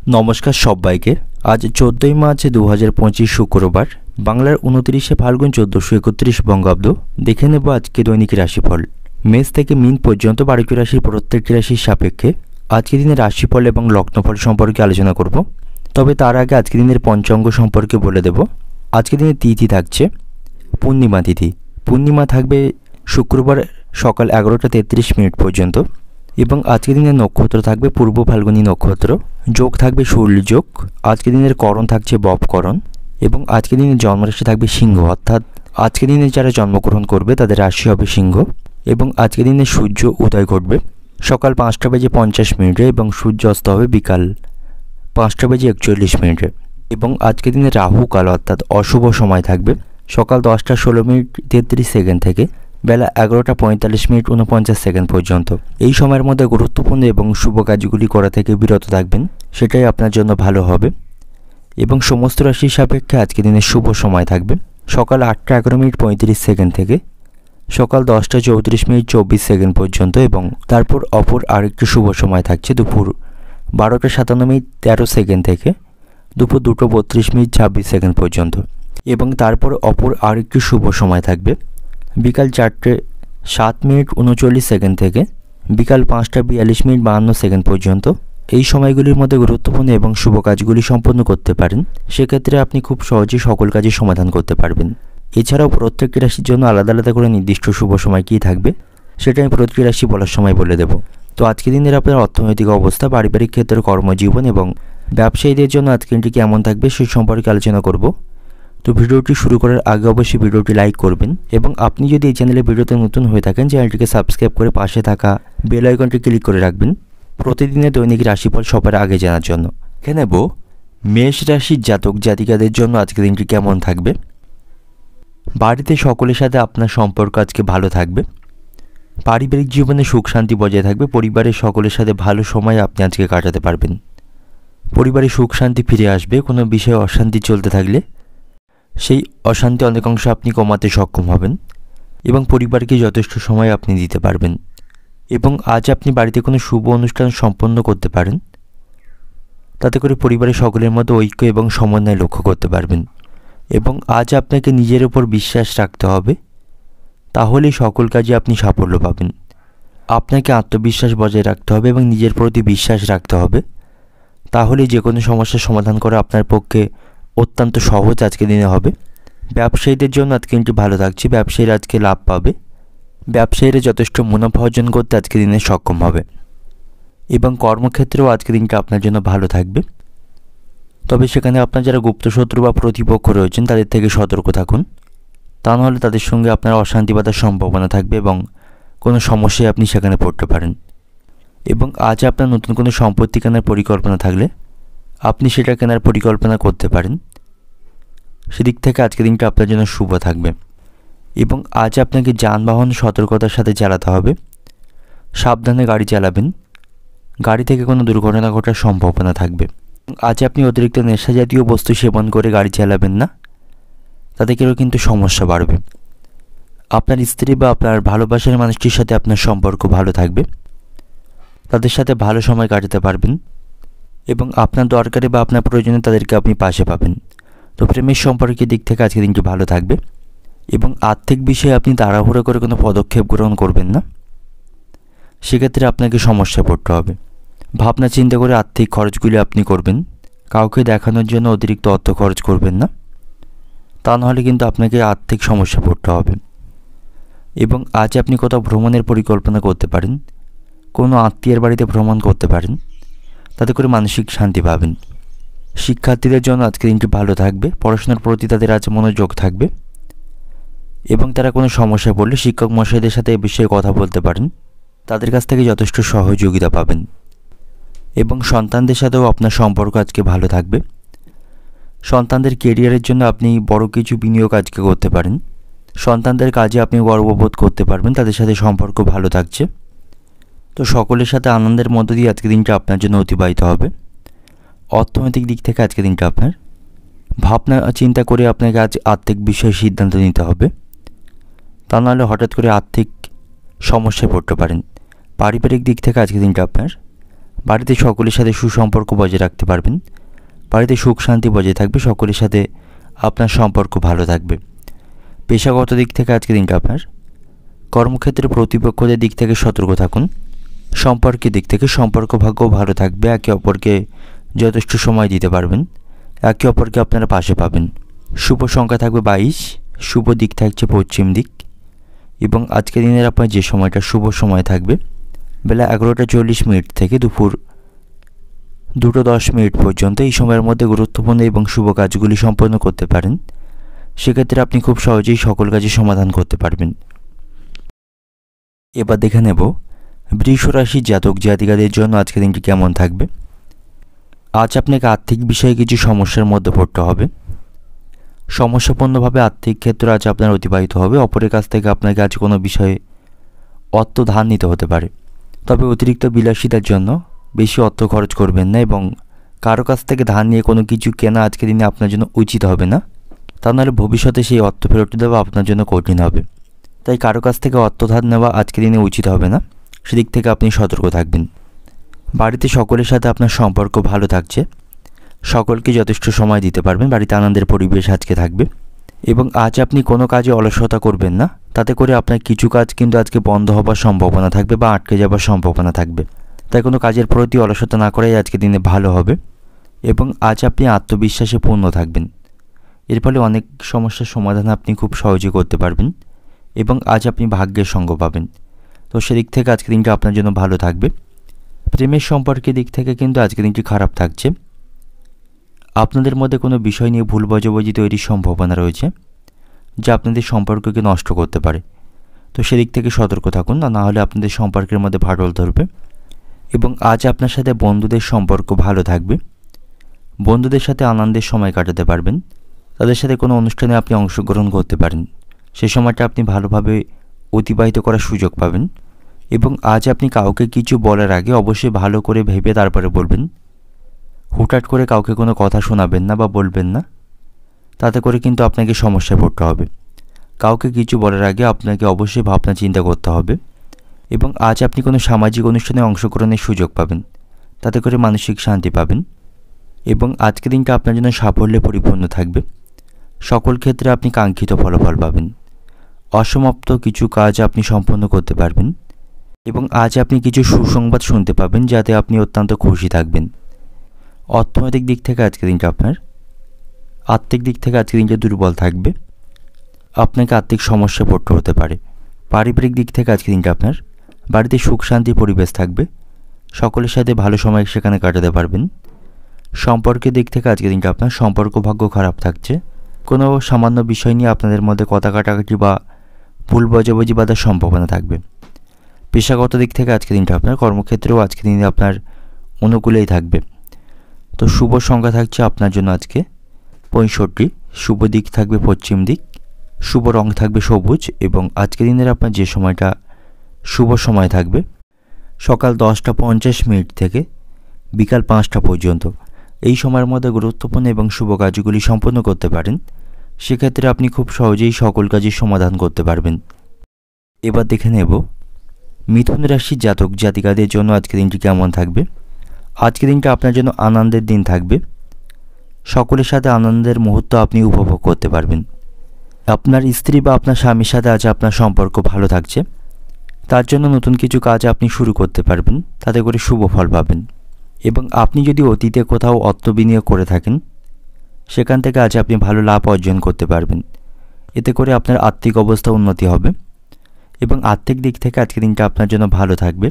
নমস্কার সবাইকে। আজ 14ই মার্চ 2025 শুক্রবার, বাংলার 29শে ফাল্গুন 1431 বঙ্গাব্দ। দেখে নেব আজকে দৈনিক রাশিফল। মেষ থেকে মিন পর্যন্ত 12টি রাশির প্রত্যেকটি রাশির সাপেক্ষে আজকের দিনের রাশিফল এবং লগ্নফল সম্পর্কে আলোচনা করব। তবে তার আগে আজকের দিনের পঞ্চাঙ্গ সম্পর্কে বলে দেব। আজকের দিনের তিথি থাকছে পূর্ণিমা তিথি। পূর্ণিমা থাকবে শুক্রবার সকাল 11টা 33 মিনিট পর্যন্ত এবং আজকের দিনের নক্ষত্র থাকবে পূর্ব ফাল্গুনী নক্ষত্র। যোগ থাকবে সূর্য যোগ। আজকের দিনের করণ থাকছে ববকরণ এবং আজকের দিনের জন্মরাশি থাকবে সিংহ, অর্থাৎ আজকের দিনে যারা জন্মগ্রহণ করবে তাদের রাশি হবে সিংহ। এবং আজকের দিনে সূর্য উদয় ঘটবে সকাল 5টা বেজে 50 মিনিটে এবং সূর্য অস্ত হবে বিকাল 5টা বেজে 41 মিনিটে। এবং আজকের দিনে রাহু কাল অর্থাৎ অশুভ সময় থাকবে সকাল 10টা 16 মিনিট 33 সেকেন্ড থেকে বেলা 11টা 45 মিনিট 49 সেকেন্ড পর্যন্ত। এই সময়ের মধ্যে গুরুত্বপূর্ণ এবং শুভ কাজগুলি করা থেকে বিরত থাকবেন, সেটাই আপনার জন্য ভালো হবে। এবং সমস্ত রাশির সাপেক্ষে আজকের দিনের শুভ সময় থাকবে সকাল 8টা 11 মিনিট 35 সেকেন্ড থেকে সকাল 10টা 34 মিনিট 24 সেকেন্ড পর্যন্ত। এবং তারপর অপর আরেকটি শুভ সময় থাকছে দুপুর 12টা 57 মিনিট 13 সেকেন্ড থেকে দুপুর 2টা 32 মিনিট 26 সেকেন্ড পর্যন্ত। এবং তারপর অপর আরেকটি শুভ সময় থাকবে বিকাল 4টে 7 মিনিট 39 সেকেন্ড থেকে বিকাল 5টা 42 মিনিট 52 সেকেন্ড পর্যন্ত। এই সময়গুলির মধ্যে গুরুত্বপূর্ণ এবং শুভ কাজগুলি সম্পন্ন করতে পারেন, সেক্ষেত্রে আপনি খুব সহজেই সকল কাজের সমাধান করতে পারবেন। এছাড়াও প্রত্যেকটি রাশির জন্য আলাদা আলাদা করে নির্দিষ্ট শুভ সময় কী থাকবে সেটা আমি প্রতিটি রাশি বলার সময় বলে দেব। তো আজকের দিনের আপনার অর্থনৈতিক অবস্থা, পারিবারিক ক্ষেত্রে, কর্মজীবন এবং ব্যবসায়ীদের জন্য আজকের দিনটি কেমন থাকবে সেই সম্পর্কে আলোচনা করব। তো ভিডিওটি শুরু করার আগে অবশ্যই ভিডিওটি লাইক করবেন এবং আপনি যদি এই চ্যানেলে ভিডিওতে নতুন হয়ে থাকেন চ্যানেলটিকে সাবস্ক্রাইব করে পাশে থাকা বেল আইকনটি ক্লিক করে রাখবেন প্রতিদিনের দৈনিক রাশিফল সবার আগে জানার জন্য। দেখে নেব মেষ রাশির জাতক জাতিকাদের জন্য আজকের দিনটি কেমন থাকবে। বাড়িতে সকলের সাথে আপনার সম্পর্ক আজকে ভালো থাকবে। পারিবারিক জীবনে সুখ শান্তি বজায় থাকবে। পরিবারের সকলের সাথে ভালো সময় আপনি আজকে কাটাতে পারবেন। পরিবারে সুখ শান্তি ফিরে আসবে। কোনো বিষয়ে অশান্তি চলতে থাকলে সেই অশান্তি অনেকাংশ আপনি কমাতে সক্ষম হবেন এবং পরিবারকে যথেষ্ট সময় আপনি দিতে পারবেন। এবং আজ আপনি বাড়িতে কোনো শুভ অনুষ্ঠান সম্পন্ন করতে পারেন, তাতে করে পরিবারের সকলের মধ্যে ঐক্য এবং সমন্বয় লক্ষ্য করতে পারবেন। এবং আজ আপনাকে নিজের ওপর বিশ্বাস রাখতে হবে, তাহলেই সকল কাজে আপনি সাফল্য পাবেন। আপনাকে আত্মবিশ্বাস বজায় রাখতে হবে এবং নিজের প্রতি বিশ্বাস রাখতে হবে, তাহলেই যে কোনো সমস্যার সমাধান করা আপনার পক্ষে অত্যন্ত সহজ আজকের দিনে হবে। ব্যবসায়ীদের জন্য আজকে দিনটি ভালো থাকছে। ব্যবসায়ীরা আজকে লাভ পাবে। ব্যবসায়ীরা যথেষ্ট মুনাফা অর্জন করতে আজকের দিনে সক্ষম হবে এবং কর্মক্ষেত্রেও আজকের দিনটা আপনার জন্য ভালো থাকবে। তবে সেখানে আপনার যারা গুপ্তশত্রু বা প্রতিপক্ষ রয়েছেন তাদের থেকে সতর্ক থাকুন, তা নাহলে তাদের সঙ্গে আপনার অশান্তি বাঁধার সম্ভাবনা থাকবে এবং কোনো সমস্যায় আপনি সেখানে পড়তে পারেন। এবং আজ আপনার নতুন কোনো সম্পত্তি কেনার পরিকল্পনা থাকলে আপনি সেটা কেনার পরিকল্পনা করতে পারেন। সেদিক থেকে আজকের দিনটা আপনার জন্য শুভ থাকবে। এবং আজ আপনাকে যানবাহন সতর্কতার সাথে চালাতে হবে। সাবধানে গাড়ি চালাবেন। গাড়ি থেকে কোনো দুর্ঘটনা ঘটার সম্ভাবনা থাকবে। আজ আপনি অতিরিক্ত নেশা জাতীয় বস্তু সেবন করে গাড়ি চালাবেন না, তাতে কেউ কিন্তু সমস্যা বাড়বে। আপনার স্ত্রী বা আপনার ভালোবাসার মানুষটির সাথে আপনার সম্পর্ক ভালো থাকবে। তাদের সাথে ভালো সময় কাটাতে পারবেন এবং আপনার দরকারে বা আপনার প্রয়োজনে তাদেরকে আপনি পাশে পাবেন। তো প্রেমের সম্পর্কের দিক থেকে আজকের দিনটি ভালো থাকবে। এবং আর্থিক বিষয়ে আপনি তাড়াহুড়ো করে কোনো পদক্ষেপ গ্রহণ করবেন না, সেক্ষেত্রে আপনাকে সমস্যায় পড়তে হবে। ভাবনা চিন্তা করে আর্থিক খরচগুলি আপনি করবেন। কাউকে দেখানোর জন্য অতিরিক্ত অর্থ খরচ করবেন না, তা নাহলে কিন্তু আপনাকে আর্থিক সমস্যা পড়তে হবে। এবং আজ আপনি কোথাও ভ্রমণের পরিকল্পনা করতে পারেন, কোনো আত্মীয়ের বাড়িতে ভ্রমণ করতে পারেন, তাতে করে মানসিক শান্তি পাবেন। শিক্ষার্থীদের জন্য আজকের দিনটি ভালো থাকবে। পড়াশোনার প্রতি তাদের আজ মনোযোগ থাকবে এবং তারা কোনো সমস্যায় পড়লে শিক্ষক মশাইদের সাথে এ বিষয়ে কথা বলতে পারেন, তাদের কাছ থেকে যথেষ্ট সহযোগিতা পাবেন। এবং সন্তানদের সাথেও আপনার সম্পর্ক আজকে ভালো থাকবে। সন্তানদের কেরিয়ারের জন্য আপনি বড় কিছু বিনিয়োগ আজকে করতে পারেন। সন্তানদের কাজে আপনি গর্ববোধ করতে পারবেন, তাদের সাথে সম্পর্ক ভালো থাকছে। তো সকলের সাথে আনন্দের মধ্য দিয়ে আজকের দিনটা আপনার জন্য অতিবাহিত হবে। অর্থনৈতিক দিক থেকে আজকের দিনটা আপনার ভাবনা চিন্তা করে আপনাকে আজ আর্থিক বিষয়ে সিদ্ধান্ত নিতে হবে, তা নাহলে হঠাৎ করে আর্থিক সমস্যায় পড়তে পারেন। পারিবারিক দিক থেকে আজকের দিনটা আপনার বাড়িতে সকলের সাথে সুসম্পর্ক বজায় রাখতে পারবেন। বাড়িতে সুখ শান্তি বজায় থাকবে, সকলের সাথে আপনার সম্পর্ক ভালো থাকবে। পেশাগত দিক থেকে আজকের দিনটা আপনার কর্মক্ষেত্রে প্রতিপক্ষদের দিক থেকে সতর্ক থাকুন। সম্পর্কের দিক থেকে সম্পর্ক ভাগ্য ভালো থাকবে, একে অপরকে যথেষ্ট সময় দিতে পারবেন, একে অপরকে আপনারা পাশে পাবেন। শুভ সংখ্যা থাকবে 22, শুভ দিক থাকছে পশ্চিম দিক এবং আজকের দিনের আপনার যে সময়টা শুভ সময় থাকবে বেলা 11টা 40 মিনিট থেকে দুপুর 2টা 10 মিনিট পর্যন্ত। এই সময়ের মধ্যে গুরুত্বপূর্ণ এবং শুভ কাজগুলি সম্পন্ন করতে পারেন, সেক্ষেত্রে আপনি খুব সহজেই সকল কাজের সমাধান করতে পারবেন। এবার দেখে নেব বৃষ রাশির জাতক জাতিকাদের জন্য আজকের দিনটি কেমন থাকবে। আজ আপনাকে আর্থিক বিষয়ে কিছু সমস্যার মধ্যে পড়তে হবে। সমস্যাপূর্ণভাবে আর্থিক ক্ষেত্র আজ আপনার অতিবাহিত হবে। অপরের কাছ থেকে আপনাকে আজ কোনো বিষয়ে অর্থ ধার নিতে হতে পারে, তবে অতিরিক্ত বিলাসিতার জন্য বেশি অর্থ খরচ করবেন না এবং কারো কাছ থেকে ধার নিয়ে কোনো কিছু কেনা আজকের দিনে আপনার জন্য উচিত হবে না, তা নাহলে ভবিষ্যতে সেই অর্থ ফেরত দেওয়া আপনার জন্য কঠিন হবে। তাই কারো কাছ থেকে অর্থ ধার নেওয়া আজকের দিনে উচিত হবে না, সেদিক থেকে আপনি সতর্ক থাকবেন। বাড়িতে সকলের সাথে আপনার সম্পর্ক ভালো থাকছে, সকলকে যথেষ্ট সময় দিতে পারবেন, বাড়িতে আনন্দের পরিবেশ আজকে থাকবে এবং আজ আপনি কোনো কাজে অলসতা করবেন না, তাতে করে আপনার কিছু কাজ কিন্তু আজকে বন্ধ হবার সম্ভাবনা থাকবে বা আটকে যাবার সম্ভাবনা থাকবে। তাই কোনো কাজের প্রতি অলসতা না করাই আজকে দিনে ভালো হবে এবং আজ আপনি আত্মবিশ্বাসে পূর্ণ থাকবেন। এর ফলে অনেক সমস্যার সমাধান আপনি খুব সহজে করতে পারবেন এবং আজ আপনি ভাগ্যের সঙ্গ পাবেন। তো সেদিক থেকে আজকে দিনটা আপনার জন্য ভালো থাকবে। প্রেমের সম্পর্কের দিক থেকে কিন্তু আজকে দিনটি খারাপ থাকছে। আপনাদের মধ্যে কোনো বিষয় নিয়ে ভুল বোঝাবুঝি তৈরির সম্ভাবনা রয়েছে, যা আপনাদের সম্পর্ককে নষ্ট করতে পারে। তো সেদিক থেকে সতর্ক থাকুন, না হলে আপনাদের সম্পর্কের মধ্যে ফাটল ধরবে। এবং আজ আপনার সাথে বন্ধুদের সম্পর্ক ভালো থাকবে, বন্ধুদের সাথে আনন্দের সময় কাটাতে পারবেন, তাদের সাথে কোনো অনুষ্ঠানে আপনি অংশগ্রহণ করতে পারেন, সে সময়টা আপনি ভালোভাবে অতিবাহিত করার সুযোগ পাবেন। এবং আজ আপনি কাউকে কিছু বলার আগে অবশ্যই ভালো করে ভেবে তারপরে বলবেন। হুটহাট করে কাউকে কোনো কথা শোনাবেন না বা বলবেন না, তাতে করে কিন্তু আপনাকে সমস্যায় পড়তে হবে। কাউকে কিছু বলার আগে আপনাকে অবশ্যই ভাবনা চিন্তা করতে হবে। এবং আজ আপনি কোনো সামাজিক অনুষ্ঠানে অংশগ্রহণের সুযোগ পাবেন, তাতে করে মানসিক শান্তি পাবেন এবং আজকের দিনটা আপনার জন্য সাফল্যে পরিপূর্ণ থাকবে। সকল ক্ষেত্রে আপনি কাঙ্ক্ষিত ফলাফল পাবেন, অসমাপ্ত কিছু কাজ আপনি সম্পন্ন করতে পারবেন এবং আজ আপনি কিছু সুসংবাদ শুনতে পাবেন, যাতে আপনি অত্যন্ত খুশি থাকবেন। অর্থনৈতিক দিক থেকে আজকের দিনটা আপনার আর্থিক দিক থেকে আজকের দিনটা দুর্বল থাকবে, আপনাকে আর্থিক সমস্যা পড়তে হতে পারে। পারিবারিক দিক থেকে আজকের দিনটা আপনার বাড়িতে সুখ শান্তি পরিবেশ থাকবে, সকলের সাথে ভালো সময় সেখানে কাটাতে পারবেন। সম্পর্কের দিক থেকে আজকের দিনটা আপনার সম্পর্ক ভাগ্য খারাপ থাকছে, কোনো সামান্য বিষয় নিয়ে আপনাদের মধ্যে কথা কাটাকাটি বা ভুল বোঝাবুঝি বাঁধার সম্ভাবনা থাকবে। পেশাগত দিক থেকে আজকের দিনটা আপনার কর্মক্ষেত্রেও আজকের দিনে আপনার অনুকূলেই থাকবে। তো শুভ সংখ্যা থাকছে আপনার জন্য আজকে 65, শুভ দিক থাকবে পশ্চিম দিক, শুভ রং থাকবে সবুজ এবং আজকের দিনের আপনার যে সময়টা শুভ সময় থাকবে সকাল 10টা 50 মিনিট থেকে বিকাল 5টা পর্যন্ত। এই সময়ের মধ্যে গুরুত্বপূর্ণ এবং শুভ কাজগুলি সম্পন্ন করতে পারেন, সেক্ষেত্রে আপনি খুব সহজেই সকল কাজের সমাধান করতে পারবেন। এবার দেখে নেব মিথুন রাশির জাতক জাতিকাদের জন্য আজকের দিনটি কেমন থাকবে। আজকের দিনটা আপনার জন্য আনন্দের দিন থাকবে, সকলের সাথে আনন্দের মুহূর্ত আপনি উপভোগ করতে পারবেন। আপনার স্ত্রী বা আপনার স্বামীর সাথে আজ আপনার সম্পর্ক ভালো থাকছে, তার জন্য নতুন কিছু কাজ আপনি শুরু করতে পারবেন, তাতে করে শুভ ফল পাবেন। এবং আপনি যদি অতীতে কোথাও অর্থ বিনিয়োগ করে থাকেন, সেখান থেকে আজ আপনি ভালো লাভ অর্জন করতে পারবেন, এতে করে আপনার আর্থিক অবস্থা উন্নতি হবে এবং আর্থিক দিক থেকে আজকের দিনটা আপনার জন্য ভালো থাকবে।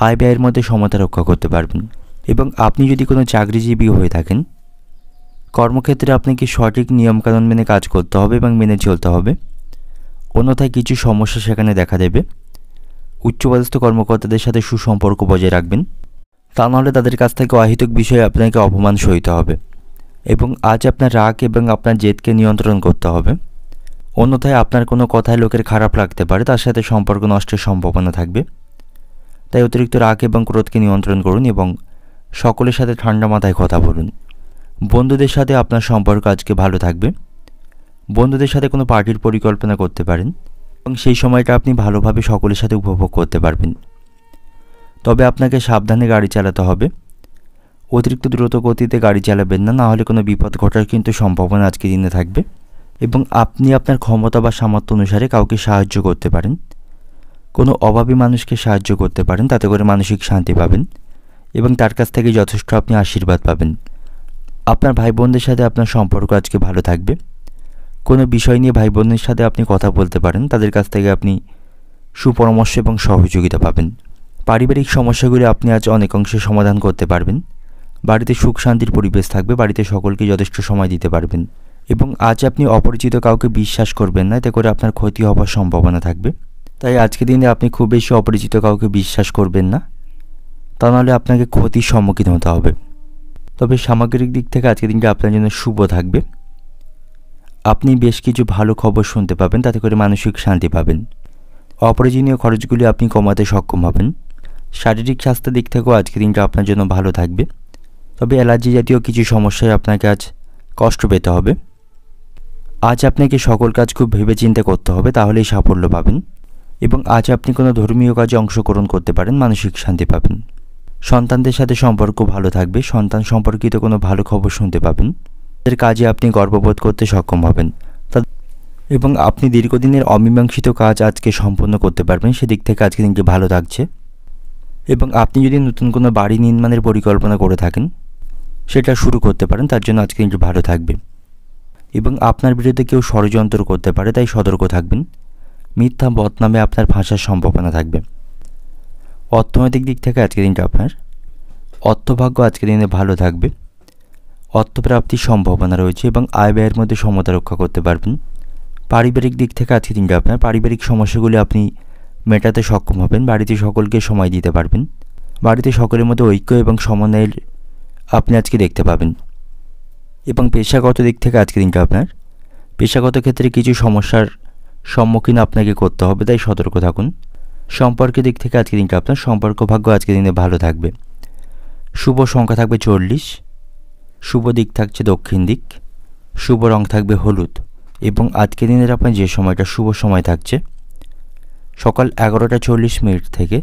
আয় ব্যয়ের মধ্যে সমতা রক্ষা করতে পারবেন এবং আপনি যদি কোনো চাকরিজীবী হয়ে থাকেন, কর্মক্ষেত্রে আপনাকে সঠিক নিয়মকানুন মেনে কাজ করতে হবে এবং মেনে চলতে হবে, অন্যথায় কিছু সমস্যা সেখানে দেখা দেবে। উচ্চপদস্থ কর্মকর্তাদের সাথে সুসম্পর্ক বজায় রাখবেন, তা নাহলে তাদের কাছ থেকে অহেতুক বিষয়ে আপনাকে অপমান সইতে হবে এবং আজ আপনার রাগ এবং আপনার জেদকে নিয়ন্ত্রণ করতে হবে, অন্যথায় আপনার কোনো কথায় লোকের খারাপ লাগতে পারে, তার সাথে সম্পর্ক নষ্টের সম্ভাবনা থাকবে। তাই অতিরিক্ত রাগ এবং ক্রোধকে নিয়ন্ত্রণ করুন এবং সকলের সাথে ঠান্ডা মাথায় কথা বলুন। বন্ধুদের সাথে আপনার সম্পর্ক আজকে ভালো থাকবে, বন্ধুদের সাথে কোনো পার্টির পরিকল্পনা করতে পারেন এবং সেই সময়টা আপনি ভালোভাবে সকলের সাথে উপভোগ করতে পারবেন। তবে আপনাকে সাবধানে গাড়ি চালাতে হবে। অতিরিক্ত দ্রুত গতিতে গাড়ি চালাবেন না, না হলে কোনো বিপদ ঘটার কিন্তু সম্ভাবনা আজকের দিনে থাকবে। এবং আপনি আপনার ক্ষমতা বা সামর্থ্য অনুসারে কাউকে সাহায্য করতে পারেন, কোনো অভাবী মানুষকে সাহায্য করতে পারেন, তাতে করে মানসিক শান্তি পাবেন এবং তার কাছ থেকে যথেষ্ট আপনি আশীর্বাদ পাবেন। আপনার ভাই বোনদের সাথে আপনার সম্পর্ক আজকে ভালো থাকবে। কোনো বিষয় নিয়ে ভাই বোনদের সাথে আপনি কথা বলতে পারেন, তাদের কাছ থেকে আপনি সুপরামর্শ এবং সহযোগিতা পাবেন। পারিবারিক সমস্যাগুলি আপনি আজ অনেক অংশে সমাধান করতে পারবেন। বাড়িতে সুখ শান্তির পরিবেশ থাকবে, বাড়িতে সকলকে যথেষ্ট সময় দিতে পারবেন। এবং আজ আপনি অপরিচিত কাউকে বিশ্বাস করবেন না, এতে করে আপনার ক্ষতি হওয়ার সম্ভাবনা থাকবে। তাই আজকের দিনে আপনি খুব বেশি অপরিচিত কাউকে বিশ্বাস করবেন না, তা নাহলে আপনাকে ক্ষতির সম্মুখীন হতে হবে। তবে সামগ্রিক দিক থেকে আজকের দিনটা আপনার জন্য শুভ থাকবে। আপনি বেশ কিছু ভালো খবর শুনতে পাবেন, তাতে করে মানসিক শান্তি পাবেন। অপ্রয়োজনীয় খরচগুলি আপনি কমাতে সক্ষম হবেন। শারীরিক স্বাস্থ্যের দিক থেকেও আজকের দিনটা আপনার জন্য ভালো থাকবে। তবে অ্যালার্জি জাতীয় কিছু সমস্যায় আপনাকে আজ কষ্ট পেতে হবে। আজ আপনাকে সকল কাজ খুব ভেবেচিন্তে করতে হবে, তাহলেই সাফল্য পাবেন। এবং আজ আপনি কোনো ধর্মীয় কাজে অংশগ্রহণ করতে পারেন, মানসিক শান্তি পাবেন। সন্তানদের সাথে সম্পর্ক ভালো থাকবে, সন্তান সম্পর্কিত কোনো ভালো খবর শুনতে পাবেন। তাদের কাজে আপনি গর্ববোধ করতে সক্ষম হবেন এবং আপনি দীর্ঘদিনের অমীমাংসিত কাজ আজকে সম্পন্ন করতে পারবেন, সেদিক থেকে আজকে দিনটি ভালো থাকছে। এবং আপনি যদি নতুন কোনো বাড়ি নির্মাণের পরিকল্পনা করে থাকেন, সেটা শুরু করতে পারেন, তার জন্য আজকে দিনটি ভালো থাকবে। এবং আপনার বিরুদ্ধে কেউ ষড়যন্ত্র করতে পারে, তাই সতর্ক থাকবেন। মিথ্যা বদনামে আপনার ফাঁসার সম্ভাবনা থাকবে। অর্থনৈতিক দিক থেকে আজকের দিনটা আপনার অর্থভাগ্য আজকের দিনে ভালো থাকবে। অর্থপ্রাপ্তির সম্ভাবনা রয়েছে এবং আয় ব্যয়ের মধ্যে সমতা রক্ষা করতে পারবেন। পারিবারিক দিক থেকে আজকের দিনটা আপনার পারিবারিক সমস্যাগুলি আপনি মেটাতে সক্ষম হবেন, বাড়িতে সকলকে সময় দিতে পারবেন। বাড়িতে সকলের মধ্যে ঐক্য এবং সমন্বয়ের আপনি আজকে দেখতে পাবেন। এবং পেশাগত দিক থেকে আজকের দিনটা আপনার পেশাগত ক্ষেত্রে কিছু সমস্যার সম্মুখীন আপনাকে করতে হবে, তাই সতর্ক থাকুন। সম্পর্কের দিক থেকে আজকের দিনটা আপনার সম্পর্ক ভাগ্য আজকের দিনে ভালো থাকবে। শুভ সংখ্যা থাকবে 40, শুভ দিক থাকছে দক্ষিণ দিক, শুভ রং থাকবে হলুদ। এবং আজকের দিনের আপনার যে সময়টা শুভ সময় থাকছে সকাল 11:40 থেকে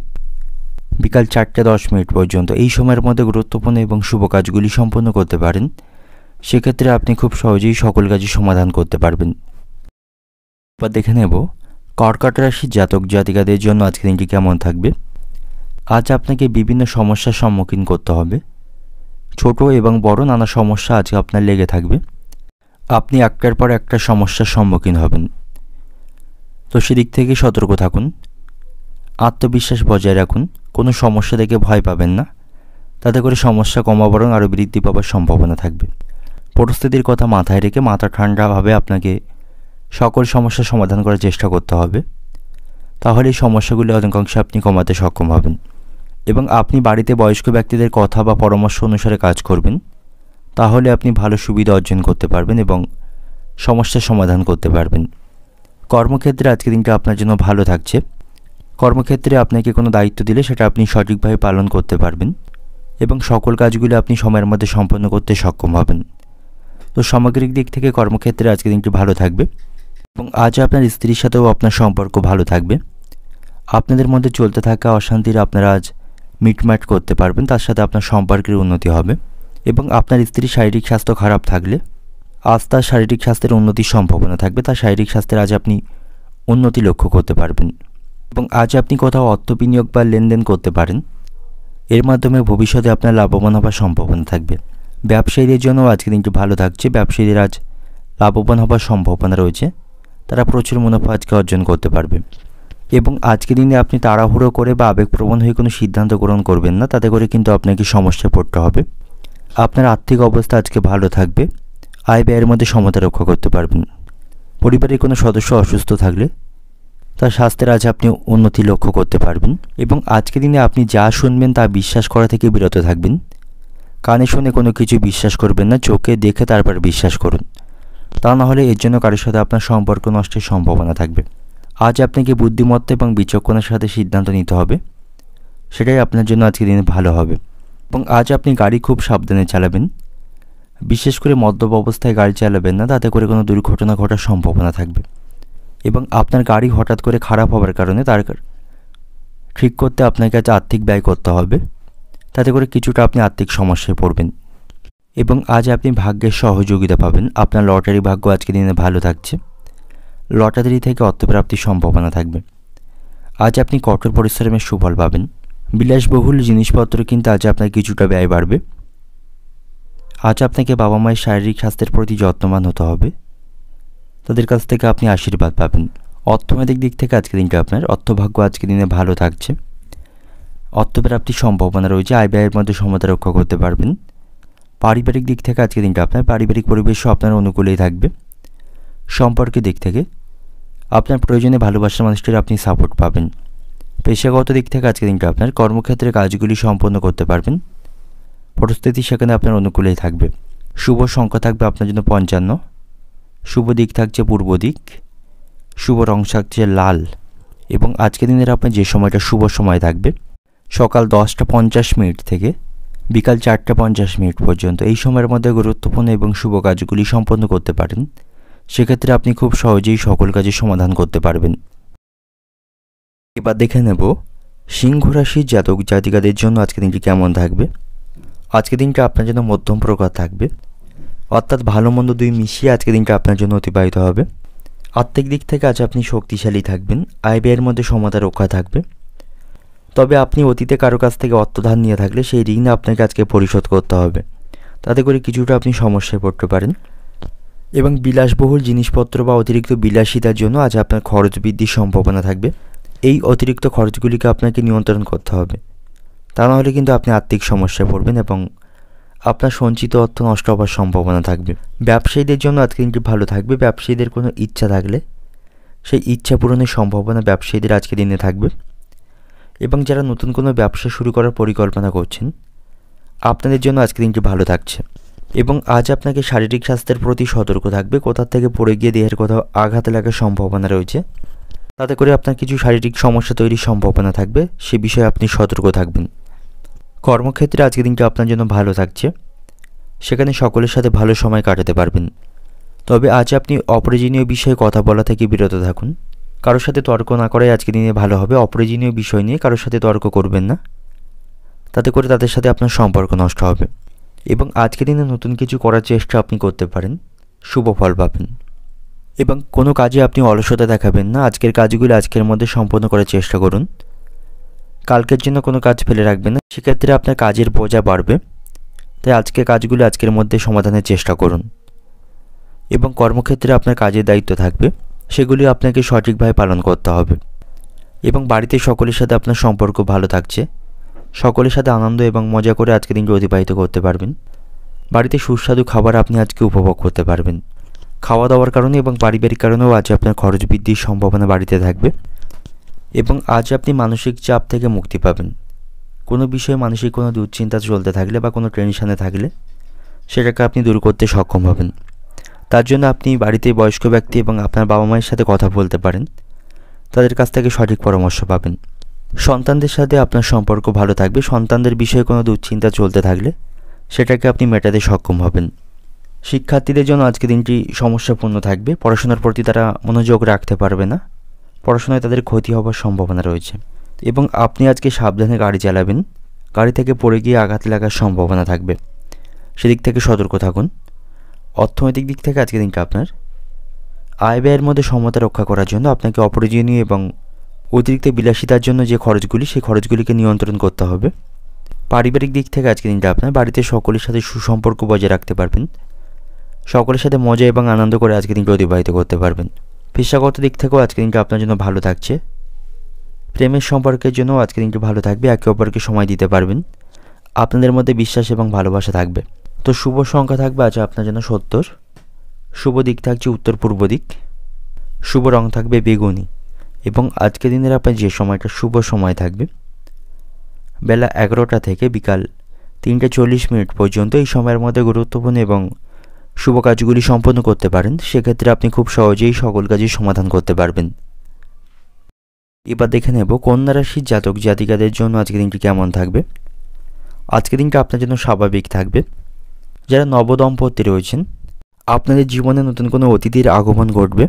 বিকাল 4:10 পর্যন্ত। এই সময়ের মধ্যে গুরুত্বপূর্ণ এবং শুভ কাজগুলি সম্পন্ন করতে পারেন, সেক্ষেত্রে আপনি খুব সহজেই সকল কাজই সমাধান করতে পারবেন। এবার দেখে নেব কর্কট রাশির জাতক জাতিকাদের জন্য আজকের দিনটি কেমন থাকবে। আজ আপনাকে বিভিন্ন সমস্যার সম্মুখীন করতে হবে। ছোট এবং বড় নানা সমস্যা আজ আপনার লেগে থাকবে। আপনি একটার পর একটা সমস্যার সম্মুখীন হবেন, তো সেদিক থেকে সতর্ক থাকুন। আত্মবিশ্বাস বজায় রাখুন, কোনো সমস্যা দেখে ভয় পাবেন না, তাতে করে সমস্যা কমা বরং আরও বৃদ্ধি পাওয়ার সম্ভাবনা থাকবে। পরিস্থিতির কথা মাথায় রেখে মাথা ঠান্ডাভাবে আপনাকে সকল সমস্যার সমাধান করার চেষ্টা করতে হবে, তাহলে এই সমস্যাগুলি অনেকাংশে আপনি কমাতে সক্ষম হবেন। এবং আপনি বাড়িতে বয়স্ক ব্যক্তিদের কথা বা পরামর্শ অনুসারে কাজ করবেন, তাহলে আপনি ভালো সুবিধা অর্জন করতে পারবেন এবং সমস্যার সমাধান করতে পারবেন। কর্মক্ষেত্রে আজকের দিনটা আপনার জন্য ভালো থাকছে। কর্মক্ষেত্রে আপনাকে কোনো দায়িত্ব দিলে সেটা আপনি সঠিকভাবে পালন করতে পারবেন এবং সকল কাজগুলি আপনি সময়ের মধ্যে সম্পন্ন করতে সক্ষম হবেন। তো সামগ্রিক দিক থেকে কর্মক্ষেত্রে আজকের দিনটি ভালো থাকবে। এবং আজ আপনার স্ত্রীর সাথেও আপনার সম্পর্ক ভালো থাকবে। আপনাদের মধ্যে চলতে থাকা অশান্তির আপনারা আজ মিটমাট করতে পারবেন, তার সাথে আপনার সম্পর্কের উন্নতি হবে। এবং আপনার স্ত্রীর শারীরিক স্বাস্থ্য খারাপ থাকলে আজ তার শারীরিক স্বাস্থ্যের উন্নতির সম্ভাবনা থাকবে, তার শারীরিক স্বাস্থ্যের আজ আপনি উন্নতি লক্ষ্য করতে পারবেন। এবং আজ আপনি কোথাও অর্থ বিনিয়োগ বা লেনদেন করতে পারেন, এর মাধ্যমে ভবিষ্যতে আপনার লাভবান হওয়ার সম্ভাবনা থাকবে। ব্যবসায়ীদের জন্য আজকের দিনটি ভালো থাকছে। ব্যবসায়ীদের আজ লাভবান হওয়ার সম্ভাবনা রয়েছে, তারা প্রচুর মুনাফা আজকে অর্জন করতে পারবে। এবং আজকের দিনে আপনি তাড়াহুড়ো করে বা আবেগপ্রবণ হয়ে কোনো সিদ্ধান্ত গ্রহণ করবেন না, তাতে করে কিন্তু আপনাকে সমস্যায় পড়তে হবে। আপনার আর্থিক অবস্থা আজকে ভালো থাকবে, আয় ব্যয়ের মধ্যে সমতা রক্ষা করতে পারবেন। পরিবারের কোনো সদস্য অসুস্থ থাকলে তার স্বাস্থ্যের আজ আপনি উন্নতি লক্ষ্য করতে পারবেন। এবং আজকের দিনে আপনি যা শুনবেন তা বিশ্বাস করা থেকে বিরত থাকবেন। কানে শুনে কোনো কিছু বিশ্বাস করবেন না, চোখে দেখে তারপর বিশ্বাস করুন, তা না হলে এর জন্য কারোর সাথে আপনার সম্পর্ক নষ্টের সম্ভাবনা থাকবে। আজ আপনাকে বুদ্ধিমত্তা এবং বিচক্ষণতার সাথে সিদ্ধান্ত নিতে হবে, সেটাই আপনার জন্য আজকের দিনে ভালো হবে। এবং আজ আপনি গাড়ি খুব সাবধানে চালাবেন, বিশেষ করে মদ্যপ অবস্থায় গাড়ি চালাবেন না, তাতে করে কোনো দুর্ঘটনা ঘটার সম্ভাবনা থাকবে। এবং আপনার গাড়ি হঠাৎ করে খারাপ হওয়ার কারণে তার ঠিক করতে আপনাকে আজ আর্থিক ব্যয় করতে হবে, তাতে করে কিছুটা আপনি আর্থিক সমস্যায় পড়বেন। এবং আজ আপনি ভাগ্যের সহযোগিতা পাবেন। আপনার লটারি ভাগ্য আজকের দিনে ভালো থাকছে। লটারি থেকে অর্থপ্রাপ্তির সম্ভাবনা থাকবে। আজ আপনি কঠোর পরিশ্রমের সুফল পাবেন। বিলাসবহুল জিনিসপত্র কিনতে আজ আপনার কিছুটা ব্যয় বাড়বে। আজ আপনাকে বাবা মায়ের শারীরিক স্বাস্থ্যের প্রতি যত্নবান হতে হবে। তাদের কাছ থেকে আপনি আশীর্বাদ পাবেন। অর্থনৈতিক দিক থেকে আজকের দিনটা আপনার অর্থভাগ্য আজকের দিনে ভালো থাকছে। অর্থপ্রাপ্তির সম্ভাবনা রয়েছে। আয় ব্যয়ের মধ্যে সমতা রক্ষা করতে পারবেন। পারিবারিক দিক থেকে আজকের দিনটা আপনার পারিবারিক পরিবেশও আপনার অনুকূলেই থাকবে। সম্পর্কের দিক থেকে আপনার প্রয়োজনে ভালোবাসার মানুষটির আপনি সাপোর্ট পাবেন। পেশাগত দিক থেকে আজকের দিনটা আপনার কর্মক্ষেত্রে কাজগুলি সম্পন্ন করতে পারবেন। পরিস্থিতি সেখানে আপনার অনুকূলেই থাকবে। শুভ সংখ্যা থাকবে আপনার জন্য 55। শুভ দিক থাকছে পূর্ব দিক। শুভ রং থাকছে লাল। এবং আজকের দিনের আপনার যে সময়টা শুভ সময় থাকবে সকাল 10:50 থেকে বিকাল 4:50 পর্যন্ত। এই সময়ের মধ্যে গুরুত্বপূর্ণ এবং শুভ কাজগুলি সম্পন্ন করতে পারেন। সেক্ষেত্রে আপনি খুব সহজেই সকল কাজের সমাধান করতে পারবেন। এবার দেখে নেব সিংহ রাশির জাতক জাতিকাদের জন্য আজকের দিনটি কেমন থাকবে। আজকের দিনটা আপনার জন্য মধ্যম প্রকার থাকবে, অর্থাৎ ভালো মন্দ দুই মিশিয়ে আজকের দিনটা আপনার জন্য অতিবাহিত হবে। আর্থিক দিক থেকে আজ আপনি শক্তিশালী থাকবেন। আয় ব্যয়ের মধ্যে সমতা রক্ষা থাকবে। তবে আপনি অতীতে কারো কাছ থেকে অর্থ ধার নিয়ে থাকলে সেই ঋণ আপনাকে আজকে পরিশোধ করতে হবে। তাতে করে কিছুটা আপনি সমস্যায় পড়তে পারেন। এবং বিলাসবহুল জিনিসপত্র বা অতিরিক্ত বিলাসিতার জন্য আজ আপনার খরচ বৃদ্ধির সম্ভাবনা থাকবে। এই অতিরিক্ত খরচগুলিকে আপনাকে নিয়ন্ত্রণ করতে হবে, তা নাহলে কিন্তু আপনি আর্থিক সমস্যায় পড়বেন এবং আপনার সঞ্চিত অর্থ নষ্ট হওয়ার সম্ভাবনা থাকবে। ব্যবসায়ীদের জন্য আজকে দিনটি ভালো থাকবে। ব্যবসায়ীদের কোনো ইচ্ছা থাকলে সেই ইচ্ছা পূরণের সম্ভাবনা ব্যবসায়ীদের আজকে দিনে থাকবে। এবং যারা নতুন কোনো ব্যবসা শুরু করার পরিকল্পনা করছেন আপনাদের জন্য আজকে দিনটি ভালো থাকছে। এবং আজ আপনাকে শারীরিক স্বাস্থ্যের প্রতি সতর্ক থাকবে। কোথা থেকে পড়ে গিয়ে দেহের কোথাও আঘাত লাগার সম্ভাবনা রয়েছে, তাতে করে আপনার কিছু শারীরিক সমস্যা তৈরির সম্ভাবনা থাকবে। সে বিষয়ে আপনি সতর্ক থাকবেন। কর্মক্ষেত্রে আজকের দিনটা আপনার জন্য ভালো থাকছে। সেখানে সকলের সাথে ভালো সময় কাটাতে পারবেন। তবে আজ আপনি অপ্রয়োজনীয় বিষয়ে কথা বলা থেকে বিরত থাকুন। কারোর সাথে তর্ক না করাই আজকের দিনে ভালো হবে। অপ্রয়োজনীয় বিষয় নিয়ে কারোর সাথে তর্ক করবেন না, তাতে করে তাদের সাথে আপনার সম্পর্ক নষ্ট হবে। এবং আজকের দিনে নতুন কিছু করার চেষ্টা আপনি করতে পারেন, শুভ ফল পাবেন। এবং কোনো কাজে আপনি অলসতা দেখাবেন না। আজকের কাজগুলো আজকের মধ্যে সম্পন্ন করার চেষ্টা করুন। কালকের জন্য কোনো কাজ ফেলে রাখবেন না, সেক্ষেত্রে আপনার কাজের বোঝা বাড়বে। তাই আজকের কাজগুলো আজকের মধ্যে সমাধানের চেষ্টা করুন। এবং কর্মক্ষেত্রে আপনার কাজের দায়িত্ব থাকবে, সেগুলি আপনাকে সঠিকভাবে পালন করতে হবে। এবং বাড়িতে সকলের সাথে আপনার সম্পর্ক ভালো থাকছে। সকলের সাথে আনন্দ এবং মজা করে আজকের দিনটি অতিবাহিত করতে পারবেন। বাড়িতে সুস্বাদু খাবার আপনি আজকে উপভোগ করতে পারবেন। খাওয়া দাওয়ার কারণে এবং পারিবারিক কারণেও আজ আপনার খরচ বৃদ্ধির সম্ভাবনা বাড়িতে থাকবে। এবং আজ আপনি মানসিক চাপ থেকে মুক্তি পাবেন। কোনো বিষয়ে মানসিক কোনো দুশ্চিন্তা চলতে থাকলে বা কোনো টেনশনে থাকলে সেটাকে আপনি দূর করতে সক্ষম হবেন। তার জন্য আপনি বাড়িতে বয়স্ক ব্যক্তি এবং আপনার বাবা মায়ের সাথে কথা বলতে পারেন। তাদের কাছ থেকে সঠিক পরামর্শ পাবেন। সন্তানদের সাথে আপনার সম্পর্ক ভালো থাকবে। সন্তানদের বিষয়ে কোনো দুশ্চিন্তা চলতে থাকলে সেটাকে আপনি মেটাতে সক্ষম হবেন। শিক্ষার্থীদের জন্য আজকে দিনটি সমস্যাপূর্ণ থাকবে। পড়াশোনার প্রতি তারা মনোযোগ রাখতে পারবে না। পড়াশোনায় তাদের ক্ষতি হওয়ার সম্ভাবনা রয়েছে। এবং আপনি আজকে সাবধানে গাড়ি চালাবেন। গাড়ি থেকে পড়ে গিয়ে আঘাত লাগার সম্ভাবনা থাকবে, সেদিক থেকে সতর্ক থাকুন। অর্থনৈতিক দিক থেকে আজকে দিনটা আপনার আয় ব্যয়ের মধ্যে সমতা রক্ষা করার জন্য আপনাকে অপ্রয়োজনীয় এবং অতিরিক্ত বিলাসিতার জন্য যে খরচগুলি সেই খরচগুলিকে নিয়ন্ত্রণ করতে হবে। পারিবারিক দিক থেকে আজকে দিনটা আপনার বাড়িতে সকলের সাথে সুসম্পর্ক বজায় রাখতে পারবেন। সকলের সাথে মজা এবং আনন্দ করে আজকে দিনটা অতিবাহিত করতে পারবেন। পেশাগত দিক থেকেও আজকে দিনটা আপনার জন্য ভালো থাকছে। প্রেমের সম্পর্কের জন্য আজকে দিনটি ভালো থাকবে। একে অপরকে সময় দিতে পারবেন। আপনাদের মধ্যে বিশ্বাস এবং ভালোবাসা থাকবে। তো শুভ সংখ্যা থাকবে আজ আপনার জন্য 70। শুভ দিক থাকছে উত্তর পূর্ব দিক। শুভ রং থাকবে বেগুনি। এবং আজকে দিনের আপনার যে সময়টা শুভ সময় থাকবে বেলা 11টা থেকে বিকাল 3:40 পর্যন্ত। এই সময়ের মধ্যে গুরুত্বপূর্ণ এবং শুভ কাজগুলি সম্পন্ন করতে পারেন। সেক্ষেত্রে আপনি খুব সহজেই সকল কাজের সমাধান করতে পারবেন। এবার দেখে নেব কন্যা রাশির জাতক জাতিকাদের জন্য আজকের দিনটি কেমন থাকবে। আজকের দিনটা আপনার জন্য স্বাভাবিক থাকবে। যারা নবদম্পতি রয়েছেন আপনাদের জীবনে নতুন কোনো অতিথির আগমন ঘটবে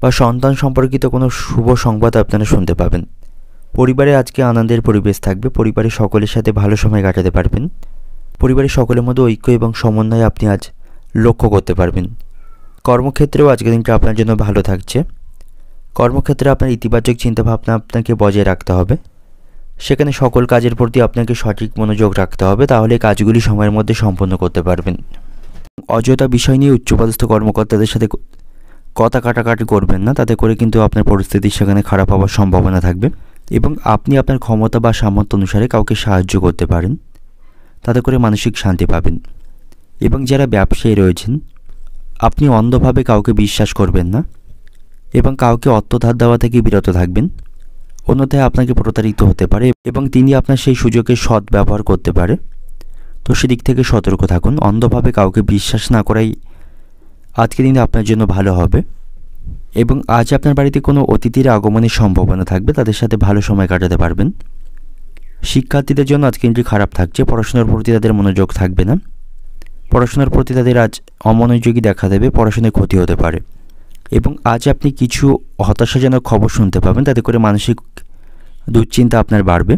বা সন্তান সম্পর্কিত কোনো শুভ সংবাদ আপনারা শুনতে পাবেন। পরিবারে আজকে আনন্দের পরিবেশ থাকবে। পরিবারের সকলের সাথে ভালো সময় কাটাতে পারবেন। পরিবারের সকলের মধ্যে ঐক্য এবং সমন্বয় আপনি আজ লক্ষ্য করতে পারবেন। কর্মক্ষেত্রেও আজকের দিনটা আপনার জন্য ভালো থাকছে। কর্মক্ষেত্রে আপনার ইতিবাচক চিন্তাভাবনা আপনাকে বজায় রাখতে হবে। সেখানে সকল কাজের প্রতি আপনাকে সঠিক মনোযোগ রাখতে হবে, তাহলে কাজগুলি সময়ের মধ্যে সম্পন্ন করতে পারবেন। অযথা বিষয় নিয়ে উচ্চপদস্থ কর্মকর্তাদের সাথে কথা কাটাকাটি করবেন না, তাতে করে কিন্তু আপনার পরিস্থিতি সেখানে খারাপ হওয়ার সম্ভাবনা থাকবে। এবং আপনি আপনার ক্ষমতা বা সামর্থ্য অনুসারে কাউকে সাহায্য করতে পারেন, তাতে করে মানসিক শান্তি পাবেন। এবং যারা ব্যবসায়ী রয়েছেন, আপনি অন্ধভাবে কাউকে বিশ্বাস করবেন না এবং কাউকে অর্থ ধার দেওয়া থেকে বিরত থাকবেন, অন্যথায় আপনাকে প্রতারিত হতে পারে এবং তিনি আপনার সেই সুযোগের সৎ ব্যবহার করতে পারে। তো সেদিক থেকে সতর্ক থাকুন। অন্ধভাবে কাউকে বিশ্বাস না করাই আজকের দিনে আপনার জন্য ভালো হবে। এবং আজ আপনার বাড়িতে কোনো অতিথির আগমনের সম্ভাবনা থাকবে, তাদের সাথে ভালো সময় কাটাতে পারবেন। শিক্ষার্থীদের জন্য আজকে দিনটি খারাপ থাকছে। পড়াশোনার প্রতি তাদের মনোযোগ থাকবে না। পড়াশোনার প্রতি তাদের আজ অমনোযোগী দেখা দেবে, পড়াশোনায় ক্ষতি হতে পারে। এবং আজ আপনি কিছু হতাশাজনক খবর শুনতে পাবেন, তাতে করে মানসিক দুশ্চিন্তা আপনার বাড়বে।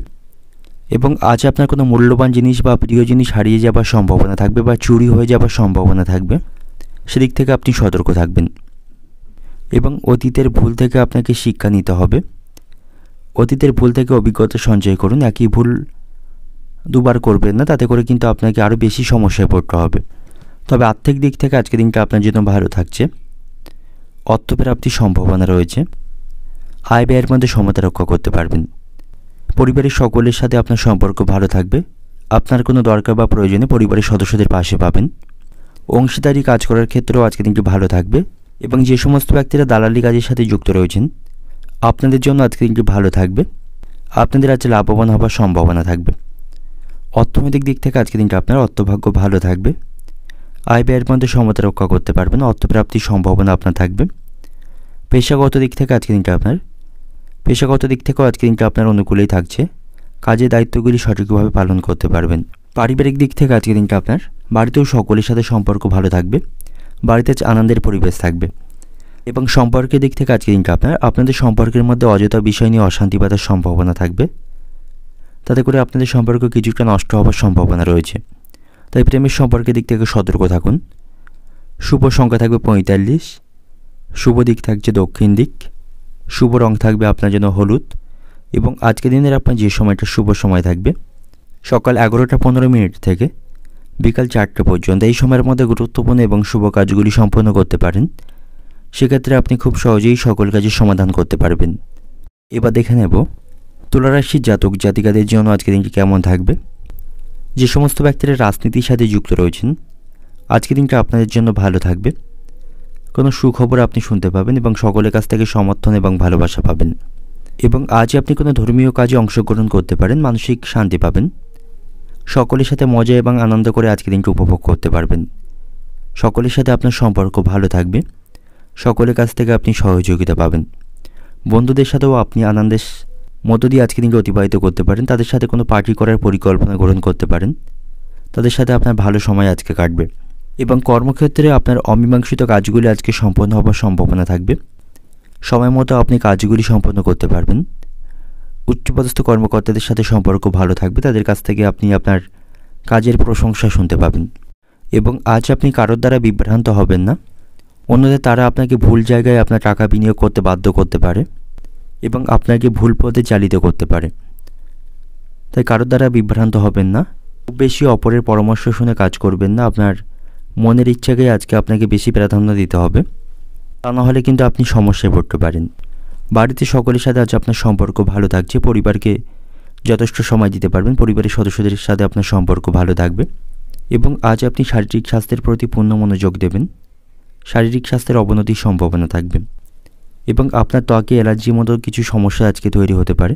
এবং আজ আপনার কোনো মূল্যবান জিনিস বা প্রিয় জিনিস হারিয়ে যাবার সম্ভাবনা থাকবে বা চুরি হয়ে যাবার সম্ভাবনা থাকবে, সেদিক থেকে আপনি সতর্ক থাকবেন। এবং অতীতের ভুল থেকে আপনাকে শিক্ষা নিতে হবে। অতীতের ভুল থেকে অভিজ্ঞতা সঞ্চয় করুন। একই ভুল দুবার করবেন না, তাতে করে কিন্তু আপনাকে আরও বেশি সমস্যায় পড়তে হবে। তবে আর্থিক দিক থেকে আজকের দিনটা আপনার জন্য ভালো থাকছে। অর্থ প্রাপ্তির সম্ভাবনা রয়েছে। আয় ব্যয়ের মধ্যে সমতা রক্ষা করতে পারবেন। পরিবারের সকলের সাথে আপনার সম্পর্ক ভালো থাকবে। আপনার কোনো দরকার বা প্রয়োজনে পরিবারের সদস্যদের পাশে পাবেন। অংশীদারি কাজ করার ক্ষেত্রেও আজকের দিনটি ভালো থাকবে। এবং যে সমস্ত ব্যক্তিরা দালালি কাজের সাথে যুক্ত রয়েছেন, আপনাদের জন্য আজকের দিনটি ভালো থাকবে। আপনাদের আজ লাভবান হওয়ার সম্ভাবনা থাকবে। অর্থনৈতিক দিক থেকে আজকের দিনটা আপনার অর্থভাগ্য ভালো থাকবে। আয় ব্যয়ের মধ্যে সমতা রক্ষা করতে পারবেন। অর্থপ্রাপ্তির সম্ভাবনা আপনার থাকবে। পেশাগত দিক থেকে আজকের দিনটা আপনার অনুকূলেই থাকছে। কাজের দায়িত্বগুলি সঠিকভাবে পালন করতে পারবেন। পারিবারিক দিক থেকে আজকের দিনটা আপনার বাড়িতেও সকলের সাথে সম্পর্ক ভালো থাকবে। বাড়িতে আনন্দের পরিবেশ থাকবে। এবং সম্পর্কের দিক থেকে আজকের দিনটা আপনাদের সম্পর্কের মধ্যে অযথা বিষয় নিয়ে অশান্তি বাঁধার সম্ভাবনা থাকবে, তাতে করে আপনাদের সম্পর্ক কিছুটা নষ্ট হওয়ার সম্ভাবনা রয়েছে। তাই প্রেমের সম্পর্কের দিক থেকে সতর্ক থাকুন। শুভ সংখ্যা থাকবে 45। শুভ দিক থাকছে দক্ষিণ দিক। শুভ রং থাকবে আপনার জন্য হলুদ। এবং আজকের দিনের আপনার যে সময়টা শুভ সময় থাকবে সকাল 11:15 থেকে বিকাল 4টে পর্যন্ত। এই সময়ের মধ্যে গুরুত্বপূর্ণ এবং শুভ কাজগুলি সম্পন্ন করতে পারেন। সেক্ষেত্রে আপনি খুব সহজেই সকল কাজের সমাধান করতে পারবেন। এবার দেখে নেব তুলা রাশির জাতক জাতিকাদের জন্য আজকের দিনটি কেমন থাকবে। যে সমস্ত ব্যক্তিরা রাজনীতির সাথে যুক্ত রয়েছেন, আজকের দিনটা আপনাদের জন্য ভালো থাকবে। কোনো সুখবর আপনি শুনতে পাবেন এবং সকলের কাছ থেকে সমর্থন এবং ভালোবাসা পাবেন। এবং আজ আপনি কোনো ধর্মীয় কাজে অংশগ্রহণ করতে পারেন, মানসিক শান্তি পাবেন। সকলের সাথে মজা এবং আনন্দ করে আজকের দিনটি উপভোগ করতে পারবেন। সকলের সাথে আপনার সম্পর্ক ভালো থাকবে। সকলের কাছ থেকে আপনি সহযোগিতা পাবেন। বন্ধুদের সাথেও আপনি আনন্দের মধ্য দিয়ে আজকের দিনটি অতিবাহিত করতে পারেন। তাদের সাথে কোনো পার্টি করার পরিকল্পনা গ্রহণ করতে পারেন। তাদের সাথে আপনার ভালো সময় আজকে কাটবে। এবং কর্মক্ষেত্রে আপনার অমীমাংসিত কাজগুলি আজকে সম্পন্ন হওয়ার সম্ভাবনা থাকবে। সময় মতো আপনি কাজগুলি সম্পন্ন করতে পারবেন। উচ্চপদস্থ কর্মকর্তাদের সাথে সম্পর্ক ভালো থাকবে। তাদের কাছ থেকে আপনি আপনার কাজের প্রশংসা শুনতে পাবেন। এবং আজ আপনি কারোর দ্বারা বিভ্রান্ত হবেন না। অন্যদের তারা আপনাকে ভুল জায়গায় আপনার টাকা বিনিয়োগ করতে বাধ্য করতে পারে এবং আপনাকে ভুল পথে চালিত করতে পারে। তাই কারোর দ্বারা বিভ্রান্ত হবেন না। খুব বেশি অপরের পরামর্শ শুনে কাজ করবেন না। আপনার মনের ইচ্ছাকে আজকে আপনাকে বেশি প্রাধান্য দিতে হবে, তা নাহলে কিন্তু আপনি সমস্যায় পড়তে পারেন। বাড়িতে সকলের সাথে আজ আপনার সম্পর্ক ভালো থাকছে। পরিবারকে যথেষ্ট সময় দিতে পারবেন। পরিবারের সদস্যদের সাথে আপনার সম্পর্ক ভালো থাকবে। এবং আজ আপনি শারীরিক স্বাস্থ্যের প্রতি পূর্ণ মনোযোগ দেবেন। শারীরিক স্বাস্থ্যের অবনতির সম্ভাবনা থাকবে। এবং আপনার ত্বকে অ্যালার্জির মতো কিছু সমস্যা আজকে তৈরি হতে পারে,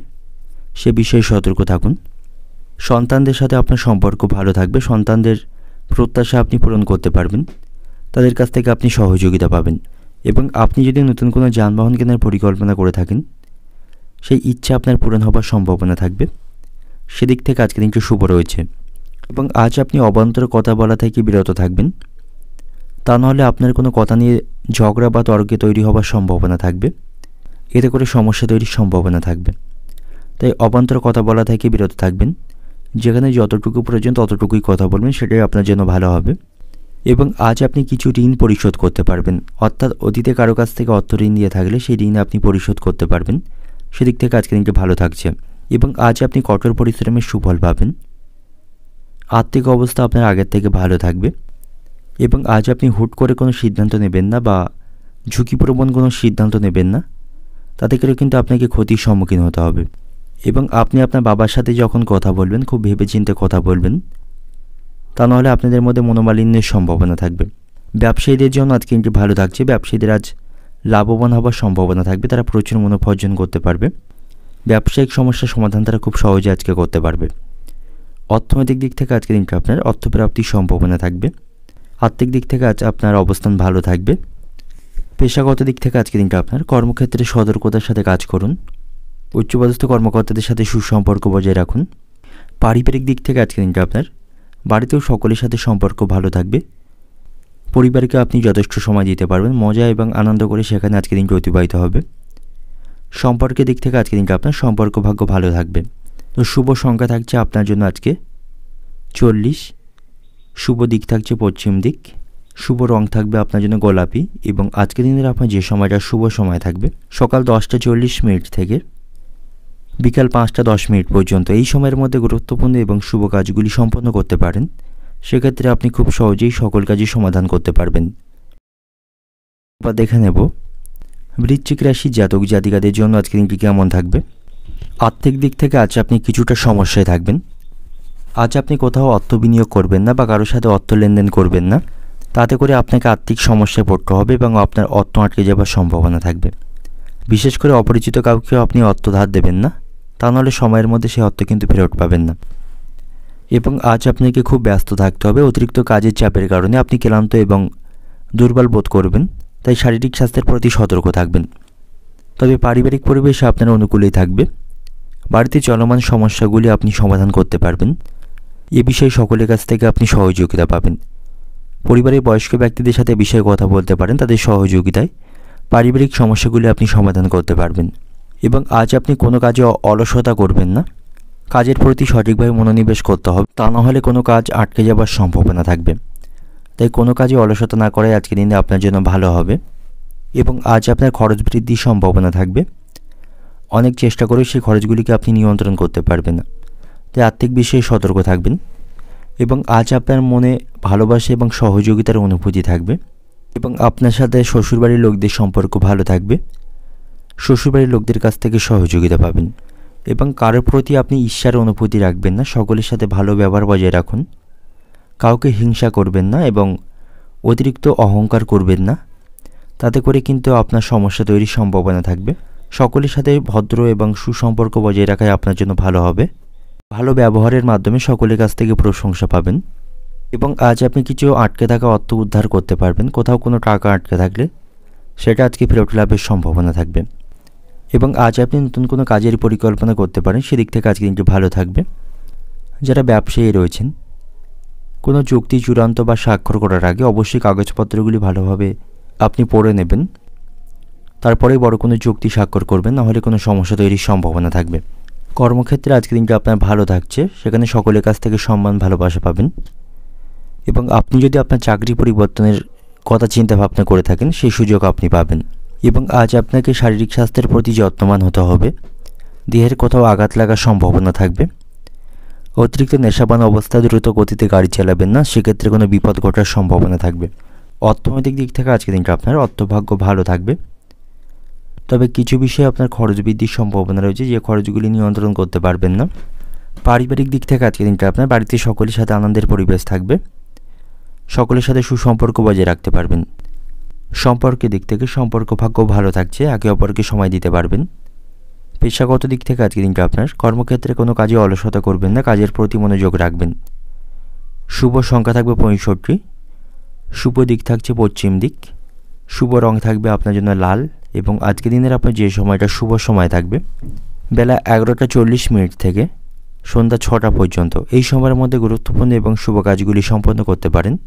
সে বিষয়ে সতর্ক থাকুন। সন্তানদের সাথে আপনার সম্পর্ক ভালো থাকবে। সন্তানদের প্রত্যাশা আপনি পূরণ করতে পারবেন। তাদের কাছ থেকে আপনি সহযোগিতা পাবেন। এবং আপনি যদি নতুন কোনো যানবাহন কেনার পরিকল্পনা করে থাকেন, সেই ইচ্ছা আপনার পূরণ হবার সম্ভাবনা থাকবে। সেদিক থেকে আজকের দিনটি শুভ রয়েছে। এবং আজ আপনি অবান্তর কথা বলা থেকে বিরত থাকবেন, তা নাহলে আপনার কোনো কথা নিয়ে ঝগড়া বা তর্কে তৈরি হবার সম্ভাবনা থাকবে। এতে করে সমস্যা তৈরির সম্ভাবনা থাকবে। তাই অবান্তর কথা বলা থেকে বিরত থাকবেন। যেখানে যতটুকু প্রয়োজন ততটুকুই কথা বলবেন, সেটাই আপনার জন্য ভালো হবে। এবং আজ আপনি কিছু ঋণ পরিশোধ করতে পারবেন, অর্থাৎ অতীতে কারো কাছ থেকে অর্থ ঋণ দিয়ে থাকলে সেই ঋণ আপনি পরিশোধ করতে পারবেন। সেদিক থেকে আজকের দিনটি ভালো থাকছে। এবং আজ আপনি কঠোর পরিশ্রমের সুফল পাবেন। আর্থিক অবস্থা আপনার আগের থেকে ভালো থাকবে। এবং আজ আপনি হুট করে কোনো সিদ্ধান্ত নেবেন না বা ঝুঁকিপ্রবণ কোনো সিদ্ধান্ত নেবেন না, তাতে করে কিন্তু আপনাকে ক্ষতির সম্মুখীন হতে হবে। এবং আপনি আপনার বাবার সাথে যখন কথা বলবেন খুব ভেবেচিন্তে কথা বলবেন, তা নাহলে আপনাদের মধ্যে মনোমালিন্যের সম্ভাবনা থাকবে। ব্যবসায়ীদের জন্য আজকে দিনটি ভালো থাকছে। ব্যবসায়ীদের আজ লাভবান হওয়ার সম্ভাবনা থাকবে, তারা প্রচুর মুনাফা অর্জন করতে পারবে। ব্যবসায়িক সমস্যার সমাধান তারা খুব সহজে আজকে করতে পারবে। অর্থনৈতিক দিক থেকে আজকের দিনটা আপনার অর্থপ্রাপ্তির সম্ভাবনা থাকবে। আর্থিক দিক থেকে আজ আপনার অবস্থান ভালো থাকবে। পেশাগত দিক থেকে আজকের দিনটা আপনার কর্মক্ষেত্রে সতর্কতার সাথে কাজ করুন। উচ্চপদস্থ কর্মকর্তাদের সাথে সুসম্পর্ক বজায় রাখুন। পারিবারিক দিক থেকে আজকের দিনটা আপনার বাড়িতেও সকলের সাথে সম্পর্ক ভালো থাকবে। পরিবারকে আপনি যথেষ্ট সময় দিতে পারবেন, মজা এবং আনন্দ করে সেখানে আজকের দিনটি অতিবাহিত হবে। সম্পর্কের দিক থেকে আজকের দিনটা আপনার সম্পর্ক ভাগ্য ভালো থাকবে। তো শুভ সংখ্যা থাকছে আপনার জন্য আজকে 40। শুভ দিক থাকছে পশ্চিম দিক। শুভ রং থাকবে আপনার জন্য গোলাপি। এবং আজকের দিনের আপনার যে সময়টা শুভ সময় থাকবে সকাল 10:40 থেকে বিকাল 5:10 পর্যন্ত। এই সময়ের মধ্যে গুরুত্বপূর্ণ এবং শুভ কাজগুলি সম্পন্ন করতে পারেন। সেক্ষেত্রে আপনি খুব সহজেই সকল কাজই সমাধান করতে পারবেন। এবার দেখে নেব বৃশ্চিক রাশির জাতক জাতিকাদের জন্য আজকের দিনটি কেমন থাকবে। আর্থিক দিক থেকে আজ আপনি কিছুটা সমস্যায় থাকবেন। আজ আপনি কোথাও অর্থ বিনিয়োগ করবেন না বা কারোর সাথে অর্থ লেনদেন করবেন না, তাতে করে আপনাকে আর্থিক সমস্যায় পড়তে হবে এবং আপনার অর্থ আটকে যাওয়ার সম্ভাবনা থাকবে। বিশেষ করে অপরিচিত কাউকেও আপনি অর্থ ধার দেবেন না, তা নাহলে সময়ের মধ্যে সেই অর্থ কিন্তু ফেরত পাবেন না। এবং আজ আপনাকে খুব ব্যস্ত থাকতে হবে। অতিরিক্ত কাজের চাপের কারণে আপনি ক্লান্ত এবং দুর্বল বোধ করবেন, তাই শারীরিক স্বাস্থ্যের প্রতি সতর্ক থাকবেন। তবে পারিবারিক পরিবেশ আপনার অনুকূলেই থাকবে। বাড়িতে চলমান সমস্যাগুলি আপনি সমাধান করতে পারবেন। এ বিষয়ে সকলের কাছ থেকে আপনি সহযোগিতা পাবেন। পরিবারের বয়স্ক ব্যক্তিদের সাথে বিষয়ে কথা বলতে পারেন, তাদের সহযোগিতায় পারিবারিক সমস্যাগুলি আপনি সমাধান করতে পারবেন। এবং আজ আপনি কোনো কাজে অলসতা করবেন না। কাজের প্রতি সঠিকভাবে মনোনিবেশ করতে হবে, তা না হলে কোনো কাজ আটকে যাবার সম্ভাবনা থাকবে। তাই কোনো কাজে অলসতা না করাই আজকের দিনে আপনার জন্য ভালো হবে। এবং আজ আপনার খরচ বৃদ্ধির সম্ভাবনা থাকবে। অনেক চেষ্টা করে সেই খরচগুলিকে আপনি নিয়ন্ত্রণ করতে পারবেন না, তাই আর্থিক বিষয়ে সতর্ক থাকবেন। এবং আজ আপনার মনে ভালোবাসা এবং সহযোগিতার অনুভূতি থাকবে। এবং আপনার সাথে শ্বশুরবাড়ির লোকদের সম্পর্ক ভালো থাকবে। শ্বশুরবাড়ির লোকদের কাছ থেকে সহযোগিতা পাবেন। এবং কারোর প্রতি আপনি ঈর্ষার অনুভূতি রাখবেন না, সকলের সাথে ভালো ব্যবহার বজায় রাখুন। কাউকে হিংসা করবেন না এবং অতিরিক্ত অহংকার করবেন না, তাতে করে কিন্তু আপনার সমস্যা তৈরির সম্ভাবনা থাকবে। সকলের সাথে ভদ্র এবং সুসম্পর্ক বজায় রাখাই আপনার জন্য ভালো হবে। ভালো ব্যবহারের মাধ্যমে সকলের কাছ থেকে প্রশংসা পাবেন। এবং আজ আপনি কিছু আটকে থাকা অর্থ উদ্ধার করতে পারবেন। কোথাও কোনো টাকা আটকে থাকলে সেটা আজকে ফেরত লাভের সম্ভাবনা থাকবে। এবং আজ আপনি নতুন কোনো কাজের পরিকল্পনা করতে পারেন, সেদিক থেকে আজকে কিন্তু ভালো থাকবে। যারা ব্যবসায়ী রয়েছেন, কোনো চুক্তি চূড়ান্ত বা স্বাক্ষর করার আগে অবশ্যই কাগজপত্রগুলি ভালোভাবে আপনি পড়ে নেবেন, তারপরেই বড় কোনো চুক্তি স্বাক্ষর করবেন, নাহলে কোনো সমস্যা তৈরির সম্ভাবনা থাকবে। কর্মক্ষেত্রে আজকে দিনটা আপনার ভালো থাকছে, সেখানে সকলের কাছ থেকে সম্মান ভালোবাসা পাবেন। এবং আপনি যদি আপনার চাকরি পরিবর্তনের কথা চিন্তা ভাবনা করে থাকেন, সেই সুযোগ আপনি পাবেন। এবং আজ আপনাকে শারীরিক স্বাস্থ্যের প্রতি যত্নবান হতে হবে। দেহের কোথাও আঘাত লাগার সম্ভাবনা থাকবে। অতিরিক্ত নেশাবান অবস্থায় দ্রুত গতিতে গাড়ি চালাবেন না, সেক্ষেত্রে কোনো বিপদ ঘটার সম্ভাবনা থাকবে। অর্থনৈতিক দিক থেকে আজকে দিনটা আপনার অর্থভাগ্য ভালো থাকবে। তবে কিছু বিষয়ে আপনার খরচ বৃদ্ধির সম্ভাবনা রয়েছে, যে খরচগুলি নিয়ন্ত্রণ করতে পারবেন না। পারিবারিক দিক থেকে আজকে দিনটা আপনার বাড়িতে সকলের সাথে আনন্দের পরিবেশ থাকবে। সকলের সাথে সুসম্পর্ক বজায় রাখতে পারবেন। সম্পর্কের দিক থেকে সম্পর্ক ভাগ্য ভালো থাকছে, একে অপরকে সময় দিতে পারবেন। পেশাগত দিক থেকে আজকে দিনটা আপনার কর্মক্ষেত্রে কোনো কাজে অলসতা করবেন না, কাজের প্রতি মনোযোগ রাখবেন। শুভ সংখ্যা থাকবে 65। শুভ দিক থাকছে পশ্চিম দিক। শুভ রং থাকবে আপনার জন্য লাল। এবং আজকে দিনের আপনার যে সময়টা শুভ সময় থাকবে বেলা 11:40 থেকে সন্ধ্যা 6টা পর্যন্ত। এই সময়ের মধ্যে গুরুত্বপূর্ণ এবং শুভ কাজগুলি সম্পন্ন করতে পারেন।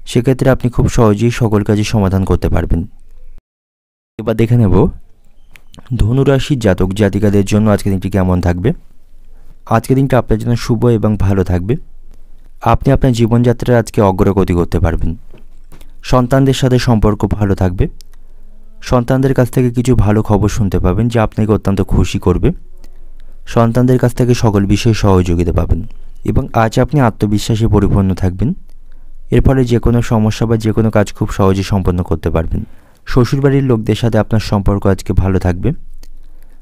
সেক্ষেত্রে আপনি খুব সহজেই সকল কাজই সমাধান করতে পারবেন। এবার দেখে নেব ধনুরাশির জাতক জাতিকাদের জন্য আজকের দিনটি কেমন থাকবে? আজকের দিনটা আপনার জন্য শুভ এবং ভালো থাকবে। আপনি আপনার জীবনযাত্রায় আজকে অগ্রগতি করতে পারবেন। সন্তানদের সাথে সম্পর্ক ভালো থাকবে। সন্তানদের কাছ থেকে কিছু ভালো খবর শুনতে পাবেন যা আপনাকে অত্যন্ত খুশি করবে। সন্তানদের কাছ থেকে সকল বিষয়ে সহযোগিতা পাবেন এবং আজ আপনি আত্মবিশ্বাসে পরিপূর্ণ থাকবেন। এর ফলে যে কোনো সমস্যা বা যে কোনো কাজ খুব সহজে সম্পন্ন করতে পারবেন। শ্বশুরবাড়ির লোকদের সাথে আপনার সম্পর্ক আজকে ভালো থাকবে।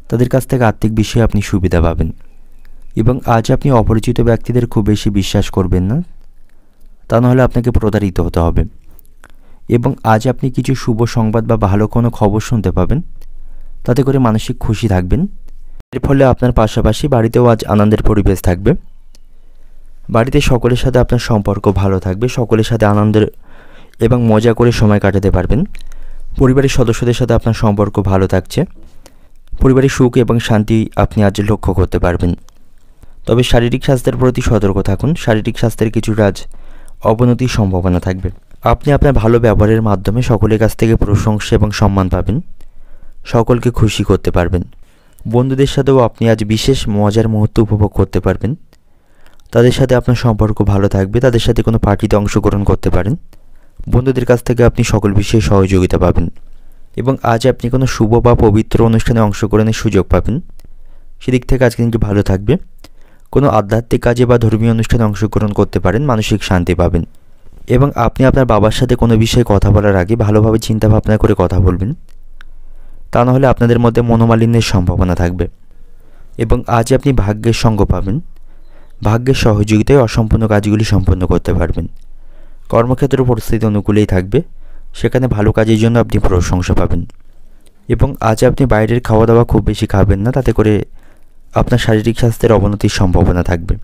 তাদের কাছ থেকে আর্থিক বিষয়ে আপনি সুবিধা পাবেন এবং আজ আপনি অপরিচিত ব্যক্তিদের খুব বেশি বিশ্বাস করবেন না, তা নাহলে আপনাকে প্রতারিত হতে হবে। এবং আজ আপনি কিছু শুভ সংবাদ বা ভালো কোনো খবর শুনতে পাবেন, তাতে করে মানসিক খুশি থাকবেন। এর ফলে আপনার পাশাপাশি বাড়িতেও আজ আনন্দের পরিবেশ থাকবে। বাড়িতে সকলের সাথে আপনার সম্পর্ক ভালো থাকবে। সকলের সাথে আনন্দের এবং মজা করে সময় কাটাতে পারবেন। পরিবারের সদস্যদের সাথে আপনার সম্পর্ক ভালো থাকছে। পরিবারের সুখ এবং শান্তি আপনি আজ লক্ষ্য করতে পারবেন। তবে শারীরিক স্বাস্থ্যের প্রতি সতর্ক থাকুন। শারীরিক স্বাস্থ্যের কিছুটা আজ অবনতির সম্ভাবনা থাকবে। আপনি আপনার ভালো ব্যবহারের মাধ্যমে সকলের কাছ থেকে প্রশংসা এবং সম্মান পাবেন। সকলকে খুশি করতে পারবেন। বন্ধুদের সাথেও আপনি আজ বিশেষ মজার মুহূর্ত উপভোগ করতে পারবেন। তাদের সাথে আপনার সম্পর্ক ভালো থাকবে। তাদের সাথে কোনো পার্টিতে অংশগ্রহণ করতে পারেন। বন্ধুদের কাছ থেকে আপনি সকল বিষয়ে সহযোগিতা পাবেন এবং আজ আপনি কোনো শুভ বা পবিত্র অনুষ্ঠানে অংশগ্রহণের সুযোগ পাবেন। সেদিক থেকে আজকে কিন্তু ভালো থাকবে। কোনো আধ্যাত্মিক কাজে বা ধর্মীয় অনুষ্ঠানে অংশগ্রহণ করতে পারেন। মানসিক শান্তি পাবেন এবং আপনি আপনার বাবার সাথে কোনো বিষয়ে কথা বলার আগে ভালোভাবে চিন্তা ভাবনা করে কথা বলবেন, তা নাহলে আপনাদের মধ্যে মনোমালিন্যের সম্ভাবনা থাকবে। এবং আজ আপনি ভাগ্যের সঙ্গ পাবেন। ভাগ্যের সহযোগিতায় অসম্পূর্ণ কাজগুলি সম্পন্ন করতে পারবেন। কর্মক্ষেত্র পরিস্থিতি অনুকূলেই থাকবে। সেখানে ভালো কাজের জন্য আপনি প্রশংসা পাবেন এবং আজ আপনি বাইরের খাওয়া দাওয়া খুব বেশি খাবেন না, তাতে করে আপনার শারীরিক স্বাস্থ্যের অবনতির সম্ভাবনা থাকবে।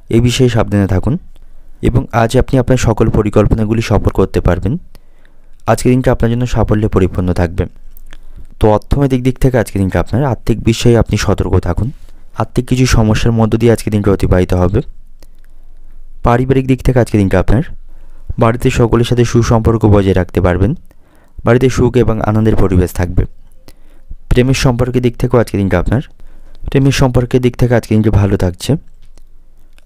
এই বিষয়ে সাবধানে থাকুন এবং আজ আপনি আপনার সকল পরিকল্পনাগুলি সফল করতে পারবেন। আজকের দিনটা আপনার জন্য সাফল্যে পরিপূর্ণ থাকবে। তো অর্থনৈতিক দিক থেকে আজকের দিনটা আপনার আর্থিক বিষয়ে আপনি সতর্ক থাকুন। আর্থিক কিছু সমস্যার মধ্য দিয়ে আজকের দিনটা অতিবাহিত হবে। পারিবারিক দিক থেকে আজকের দিনটা আপনার বাড়িতে সকলের সাথে সুসম্পর্ক বজায় রাখতে পারবেন। বাড়িতে সুখ এবং আনন্দের পরিবেশ থাকবে। প্রেমের সম্পর্কের দিক থেকেও আজকের দিনটা আপনার প্রেমের সম্পর্কের দিক থেকে আজকের দিনটা ভালো থাকছে।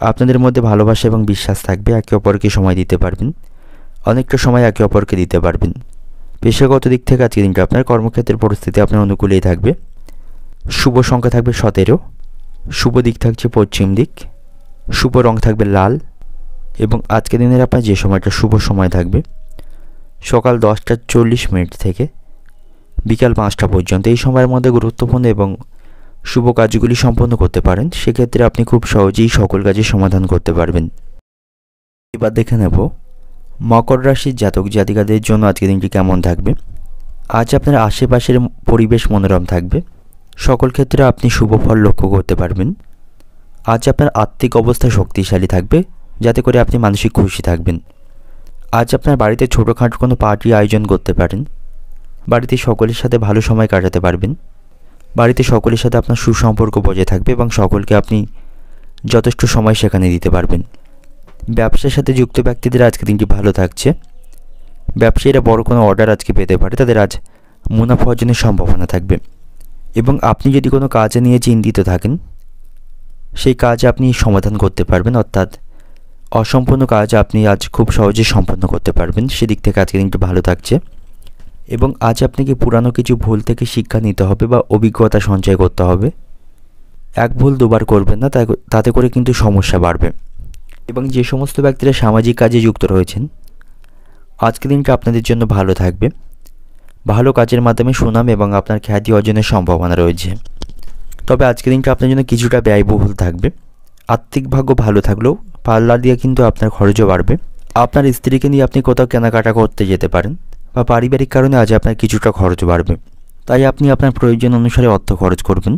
আপনাদের মধ্যে ভালোবাসা এবং বিশ্বাস থাকবে। একে অপরকে সময় দিতে পারবেন। অনেকটা সময় একে অপরকে দিতে পারবেন। পেশাগত দিক থেকে আজকের দিনটা আপনার কর্মক্ষেত্রের পরিস্থিতি আপনার অনুকূলেই থাকবে। শুভ সংখ্যা থাকবে 17। শুভ দিক থাকছে পশ্চিম দিক। শুভ রং থাকবে লাল এবং আজকের দিনের আপনার যে সময়টা শুভ সময় থাকবে সকাল 10:40 থেকে বিকাল 5টা পর্যন্ত। এই সময়ের মধ্যে গুরুত্বপূর্ণ এবং শুভ কাজগুলি সম্পন্ন করতে পারেন। সেক্ষেত্রে আপনি খুব সহজেই সকল কাজের সমাধান করতে পারবেন। এবার দেখে নেব মকর রাশির জাতক জাতিকাদের জন্য আজকের দিনটি কেমন থাকবে। আজ আপনার আশেপাশের পরিবেশ মনোরম থাকবে। সকল ক্ষেত্রে আপনি শুভ ফল লক্ষ্য করতে পারবেন। আজ আপনার আর্থিক অবস্থা শক্তিশালী থাকবে, যাতে করে আপনি মানসিক খুশি থাকবেন। আজ আপনার বাড়িতে ছোটোখাটো কোনো পার্টি আয়োজন করতে পারেন। বাড়িতে সকলের সাথে ভালো সময় কাটাতে পারবেন। বাড়িতে সকলের সাথে আপনার সুসম্পর্ক বজায় থাকবে এবং সকলকে আপনি যথেষ্ট সময় সেখানে দিতে পারবেন। ব্যবসার সাথে যুক্ত ব্যক্তিদের আজকে দিনটি ভালো থাকছে। ব্যবসায়ীরা বড় কোনো অর্ডার আজকে পেতে পারে। তাদের আজ মুনাফা অর্জনের সম্ভাবনা থাকবে এবং আপনি যদি কোনো কাজ নিয়ে চিন্তিত থাকেন, সেই কাজ আপনি সমাধান করতে পারবেন। অর্থাৎ অসম্পূর্ণ কাজ আপনি আজ খুব সহজে সম্পন্ন করতে পারবেন। সেদিক থেকে আজকে দিনটি ভালো থাকছে এবং আজ আপনাকে পুরানো কিছু ভুল থেকে শিক্ষা নিতে হবে বা অভিজ্ঞতা সঞ্চয় করতে হবে। এক ভুল দুবার করবেন না, তাতে করে কিন্তু সমস্যা বাড়বে। এবং যে সমস্ত ব্যক্তিরা সামাজিক কাজে যুক্ত রয়েছেন, আজকের দিনটা আপনাদের জন্য ভালো থাকবে। ভালো কাজের মাধ্যমে সুনাম এবং আপনার খ্যাতি অর্জনের সম্ভাবনা রয়েছে। তবে আজকের দিনটা আপনার জন্য কিছুটা ব্যয়বহুল থাকবে। আর্থিক ভাগ্য ভালো থাকলেও পার্লার দিয়ে কিন্তু আপনার খরচও বাড়বে। আপনার স্ত্রীকে নিয়ে আপনি কোথাও কেনাকাটা করতে যেতে পারেন বা পারিবারিক কারণে আজ আপনার কিছুটা খরচ বাড়বে। তাই আপনি আপনার প্রয়োজন অনুসারে অর্থ খরচ করবেন।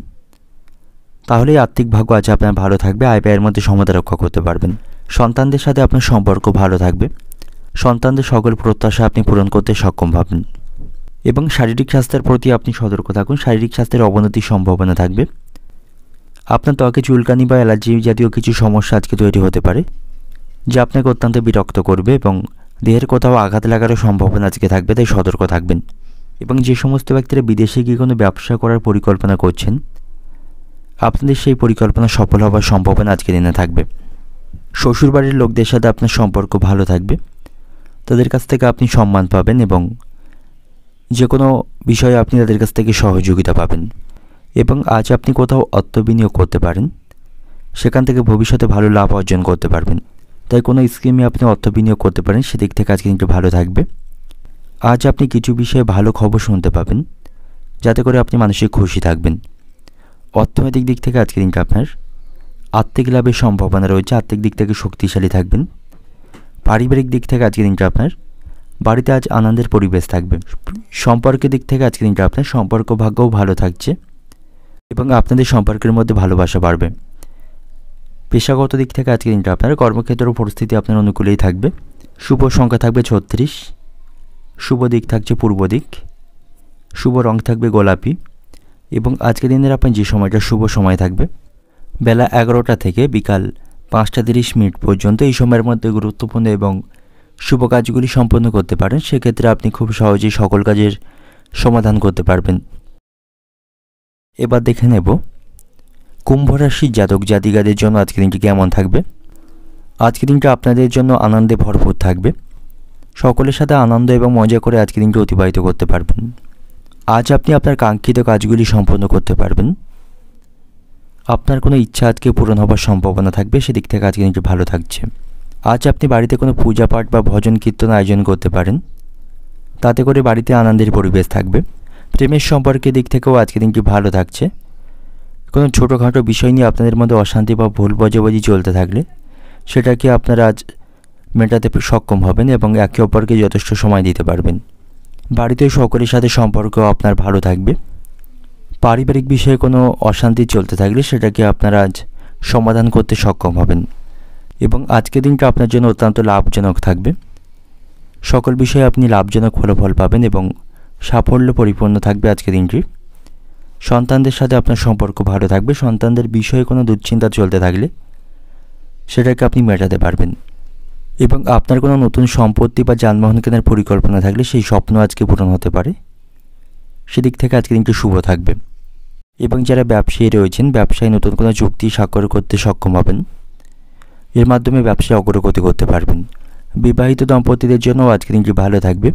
তাহলেই আর্থিক ভাগ্য আজ আপনার ভালো থাকবে। আয় ব্যয়ের মধ্যে সমতা রক্ষা করতে পারবেন। সন্তানদের সাথে আপনার সম্পর্ক ভালো থাকবে। সন্তানদের সকল প্রত্যাশা আপনি পূরণ করতে সক্ষম হবেন এবং শারীরিক স্বাস্থ্যের প্রতি আপনি সতর্ক থাকুন। শারীরিক স্বাস্থ্যের অবনতির সম্ভাবনা থাকবে। আপনার ত্বকে চুলকানি বা অ্যালার্জি জাতীয় কিছু সমস্যা আজকে তৈরি হতে পারে, যা আপনাকে অত্যন্ত বিরক্ত করবে এবং দেহের কোথাও আঘাত লাগারও সম্ভাবনা আজকে থাকবে। তাই সতর্ক থাকবেন। এবং যে সমস্ত ব্যক্তিরা বিদেশে গিয়ে কোনো ব্যবসা করার পরিকল্পনা করছেন, আপনাদের সেই পরিকল্পনা সফল হওয়ার সম্ভাবনা আজকের দিনে থাকবে। শ্বশুরবাড়ির লোকদের সাথে আপনার সম্পর্ক ভালো থাকবে, তাদের কাছ থেকে আপনি সম্মান পাবেন এবং যে কোনো বিষয়ে আপনি তাদের কাছ থেকে সহযোগিতা পাবেন। এবং আজ আপনি কোথাও অর্থ বিনিয়োগ করতে পারেন, সেখান থেকে ভবিষ্যতে ভালো লাভ অর্জন করতে পারবেন। তাই কোনো স্কিমে আপনি অর্থ বিনিয়োগ করতে পারেন, সেদিক থেকে আজকে দিনটা ভালো থাকবে। আজ আপনি কিছু বিষয়ে ভালো খবর শুনতে পাবেন, যাতে করে আপনি মানসিক খুশি থাকবেন। অর্থনৈতিক দিক থেকে আজকে দিনটা আপনার আর্থিক লাভের সম্ভাবনা রয়েছে, আর্থিক দিক থেকে শক্তিশালী থাকবেন। পারিবারিক দিক থেকে আজকে দিনটা আপনার বাড়িতে আজ আনন্দের পরিবেশ থাকবে। সম্পর্কের দিক থেকে আজকে দিনটা আপনার সম্পর্ক ভাগ্যও ভালো থাকছে এবং আপনাদের সম্পর্কের মধ্যে ভালোবাসা বাড়বে। পেশাগত দিক থেকে আজকে দিনটা আপনার কর্মক্ষেত্র পরিস্থিতি আপনার অনুকূলেই থাকবে। শুভ সংখ্যা থাকবে 36, শুভ দিক থাকছে পূর্ব দিক, শুভ রং থাকবে গোলাপি। এবং আজকের দিনের আপনার যে সময়টা শুভ সময় থাকবে বেলা 11টা থেকে বিকাল 5টা 30 মিনিট পর্যন্ত। এই সময়ের মধ্যে গুরুত্বপূর্ণ এবং শুভ কাজগুলি সম্পন্ন করতে পারেন, সেক্ষেত্রে আপনি খুব সহজেই সকল কাজের সমাধান করতে পারবেন। এবার দেখে নেব কুম্ভ রাশির জাতক জাতিকাদের জন্য আজকের দিনটি কেমন থাকবে। আজকের দিনটা আপনাদের জন্য আনন্দে ভরপুর থাকবে, সকলের সাথে আনন্দ এবং মজা করে আজকের দিনটি অতিবাহিত করতে পারবেন। আজ আপনি আপনার কাঙ্ক্ষিত কাজগুলি সম্পন্ন করতে পারবেন। আপনার কোনো ইচ্ছা আজকে পূরণ হবার সম্ভাবনা থাকবে, সেদিক থেকে আজকে দিনটি ভালো থাকছে। আজ আপনি বাড়িতে কোনো পূজা পাঠ বা ভজন কীর্তন আয়োজন করতে পারেন, তাতে করে বাড়িতে আনন্দের পরিবেশ থাকবে। প্রেমের সম্পর্কের দিক থেকেও আজকে দিনটি ভালো থাকছে। কোনো ছোটোখাটো বিষয় নিয়ে আপনাদের মধ্যে অশান্তি বা ভুল বোঝাবুঝি চলতে থাকলে সেটাকে আপনারা আজ মেটাতে সক্ষম হবেন এবং একে অপরকে যথেষ্ট সময় দিতে পারবেন। বাড়িতে সকলের সাথে সম্পর্ক আপনার ভালো থাকবে। পারিবারিক বিষয়ে কোনো অশান্তি চলতে থাকলে সেটাকে আপনারা আজ সমাধান করতে সক্ষম হবেন এবং আজকের দিনটা আপনার জন্য অত্যন্ত লাভজনক থাকবে। সকল বিষয়ে আপনি লাভজনক ফলাফল পাবেন এবং সাফল্য পরিপূর্ণ থাকবে আজকের দিনটি। সন্তানদের সাথে আপনার সম্পর্ক ভালো থাকবে। সন্তানদের বিষয়ে কোনো দুশ্চিন্তা চলতে থাকলে সেটাকে আপনি মেটাতে পারবেন এবং আপনার কোনো নতুন সম্পত্তি বা যানবাহন কেনার পরিকল্পনা থাকলে সেই স্বপ্ন আজকে পূরণ হতে পারে, সেদিক থেকে আজকে দিনটি শুভ থাকবে। এবং যারা ব্যবসায়ী রয়েছেন, ব্যবসায় নতুন কোনো চুক্তি স্বাক্ষর করতে সক্ষম হবেন, এর মাধ্যমে ব্যবসায় অগ্রগতি করতে পারবেন। বিবাহিত দম্পতিদের জন্য আজকে দিনটি ভালো থাকবে।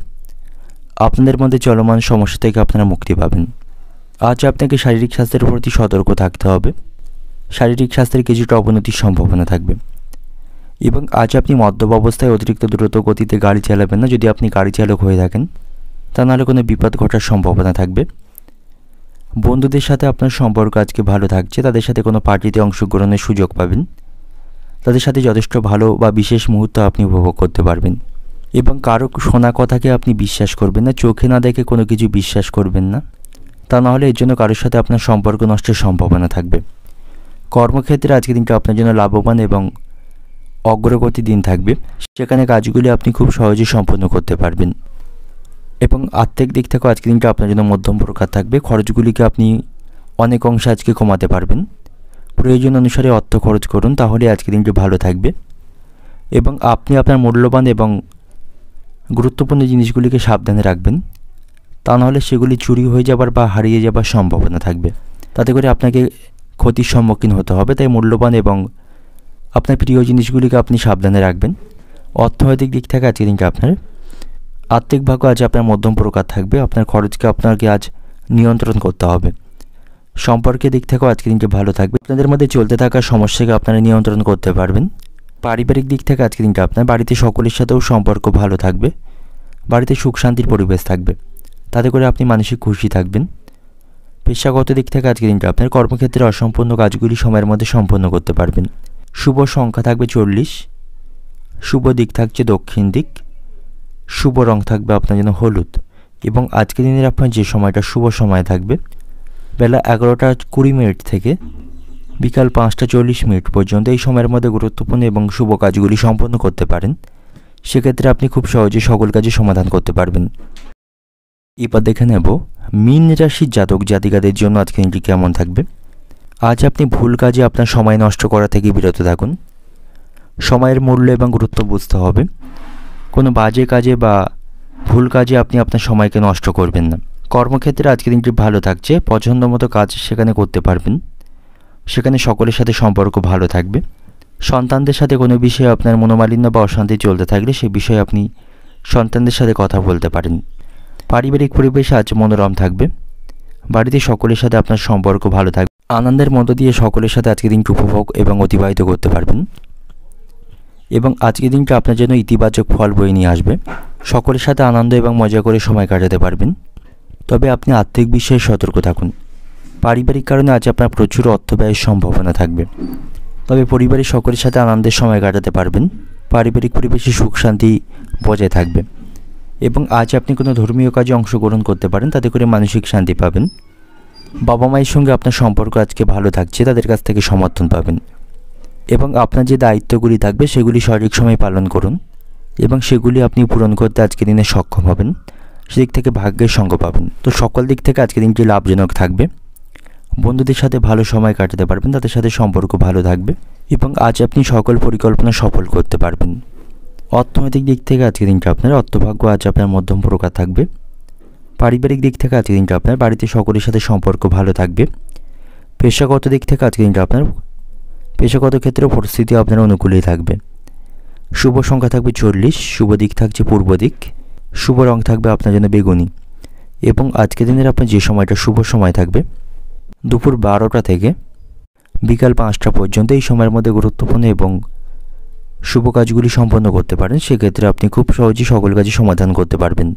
আপনাদের মধ্যে চলমান সমস্যা থেকে আপনারা মুক্তি পাবেন। আজ আপনাকে শারীরিক স্বাস্থ্যের প্রতি সতর্ক থাকতে হবে, শারীরিক স্বাস্থ্যের কিছুটা অবনতির সম্ভাবনা থাকবে। এবং আজ আপনি মদ্যপ অবস্থায় অতিরিক্ত দ্রুত গতিতে গাড়ি চালাবেন না, যদি আপনি গাড়ি চালক হয়ে থাকেন, তা নাহলে কোনো বিপদ ঘটার সম্ভাবনা থাকবে। বন্ধুদের সাথে আপনার সম্পর্ক আজকে ভালো থাকছে, তাদের সাথে কোনো পার্টিতে অংশগ্রহণের সুযোগ পাবেন, তাদের সাথে যথেষ্ট ভালো বা বিশেষ মুহূর্ত আপনি উপভোগ করতে পারবেন। এবং কারো শোনা কথাকে আপনি বিশ্বাস করবেন না, চোখে না দেখে কোনো কিছু বিশ্বাস করবেন না, তা নাহলে এর জন্য কারোর সাথে আপনার সম্পর্ক নষ্টের সম্ভাবনা থাকবে। কর্মক্ষেত্রে আজকে দিনটা আপনার জন্য লাভবান এবং অগ্রগতি দিন থাকবে, সেখানে কাজগুলি আপনি খুব সহজেই সম্পন্ন করতে পারবেন। এবং আর্থিক দিক থেকেও আজকে দিনটা আপনার জন্য মধ্যম প্রকার থাকবে। খরচগুলিকে আপনি অনেক অংশে আজকে কমাতে পারবেন। প্রয়োজন অনুসারে অর্থ খরচ করুন, তাহলে আজকে দিনটি ভালো থাকবে। এবং আপনি আপনার মূল্যবান এবং গুরুত্বপূর্ণ জিনিসগুলিকে সাবধানে রাখবেন, তা নাহলে সেগুলি চুরি হয়ে যাবার বা হারিয়ে যাবার সম্ভাবনা থাকবে, তাতে করে আপনাকে ক্ষতির সম্মুখীন হতে হবে। তাই মূল্যবান এবং আপনার প্রিয় জিনিসগুলিকে আপনি সাবধানে রাখবেন। অর্থনৈতিক দিক থেকে আজকে দিনটা আপনার আর্থিক ভাগ্য আজ আপনার মধ্যম প্রকার থাকবে। আপনার খরচকে আপনাকে আজ নিয়ন্ত্রণ করতে হবে। সম্পর্কের দিক থেকেও আজকে দিনটি ভালো থাকবে। আপনাদের মধ্যে চলতে থাকা সমস্যাকে আপনারা নিয়ন্ত্রণ করতে পারবেন। পারিবারিক দিক থেকে আজকে দিনটা আপনার বাড়িতে সকলের সাথেও সম্পর্ক ভালো থাকবে, বাড়িতে সুখ শান্তির পরিবেশ থাকবে, তাতে করে আপনি মানসিক খুশি থাকবেন। পেশাগত দিক থেকে আজকে দিনটা আপনার কর্মক্ষেত্রে অসম্পূর্ণ কাজগুলি সময়ের মধ্যে সম্পন্ন করতে পারবেন। শুভ সংখ্যা থাকবে 40, শুভ দিক থাকছে দক্ষিণ দিক, শুভ রং থাকবে আপনার জন্য হলুদ। এবং আজকের দিনের আপনার যে সময়টা শুভ সময় থাকবে বেলা 11টা 20 মিনিট থেকে বিকাল 5টা 40 মিনিট পর্যন্ত। এই সময়ের মধ্যে গুরুত্বপূর্ণ এবং শুভ কাজগুলি সম্পন্ন করতে পারেন, সেক্ষেত্রে আপনি খুব সহজে সকল কাজে সমাধান করতে পারবেন। এবার দেখে নেব মীন রাশির জাতক জাতিকাদের জন্য আজকে দিনটি কেমন থাকবে। আজ আপনি ভুল কাজে আপনার সময় নষ্ট করা থেকে বিরত থাকুন। সময়ের মূল্য এবং গুরুত্ব বুঝতে হবে। কোনো বাজে কাজে বা ভুল কাজে আপনি আপনার সময়কে নষ্ট করবেন না। কর্মক্ষেত্রে আজকের দিনটি ভালো থাকছে, পছন্দ মতো কাজ সেখানে করতে পারবেন, সেখানে সকলের সাথে সম্পর্ক ভালো থাকবে। সন্তানদের সাথে কোনো বিষয়ে আপনার মনোমালিন্য বা অশান্তি চলতে থাকলে সে বিষয়ে আপনি সন্তানদের সাথে কথা বলতে পারেন। পারিবারিক পরিবেশ আজ মনোরম থাকবে, বাড়িতে সকলের সাথে আপনার সম্পর্ক ভালো থাকবে, আনন্দের মধ্য দিয়ে সকলের সাথে আজকের দিনটি উপভোগ এবং অতিবাহিত করতে পারবেন এবং আজকের দিনটা আপনার জন্য ইতিবাচক ফল বয়ে নিয়ে আসবে। সকলের সাথে আনন্দ এবং মজা করে সময় কাটাতে পারবেন, তবে আপনি আর্থিক বিষয়ে সতর্ক থাকুন। পারিবারিক কারণে আজ আপনার প্রচুর অর্থ ব্যয়ের সম্ভাবনা থাকবে, তবে পরিবারের সকলের সাথে আনন্দের সময় কাটাতে পারবেন। পারিবারিক পরিবেশে সুখ শান্তি বজায় থাকবে এবং আজ আপনি কোনো ধর্মীয় কাজে অংশগ্রহণ করতে পারেন, তাতে করে মানসিক শান্তি পাবেন। বাবা মায়ের সঙ্গে আপনার সম্পর্ক আজকে ভালো থাকছে, তাদের কাছ থেকে সমর্থন পাবেন এবং আপনার যে দায়িত্বগুলি থাকবে সেগুলি সঠিক সময়ে পালন করুন এবং সেগুলি আপনি পূরণ করতে আজকের দিনে সক্ষম হবেন। সেদিক থেকে ভাগ্যের সঙ্গ পাবেন। তো সকল দিক থেকে আজকের দিনটি লাভজনক থাকবে। বন্ধুদের সাথে ভালো সময় কাটাতে পারবেন, তাদের সাথে সম্পর্ক ভালো থাকবে এবং আজ আপনি সকল পরিকল্পনা সফল করতে পারবেন। অর্থনৈতিক দিক থেকে আজকের দিনটা আপনার অর্থভাগ্য আজ আপনার মধ্যম প্রকার থাকবে। পারিবারিক দিক থেকে আজকের দিনটা আপনার বাড়িতে সকলের সাথে সম্পর্ক ভালো থাকবে। পেশাগত দিক থেকে আজকের দিনটা আপনার পেশাগত ক্ষেত্রে পরিস্থিতি আপনার অনুকূলেই থাকবে। শুভ সংখ্যা থাকবে 40, শুভ দিক থাকছে পূর্ব দিক, শুভ রং থাকবে আপনার জন্য বেগুনি এবং আজকের দিনের আপনার যে সময়টা শুভ সময় থাকবে দুপুর 12টা থেকে বিকাল 5টা পর্যন্ত। এই সময়ের মধ্যে গুরুত্বপূর্ণ এবং শুভ কাজগুলি সম্পন্ন করতে পারেন, সেক্ষেত্রে আপনি খুব সহজেই সকল কাজই সমাধান করতে পারবেন।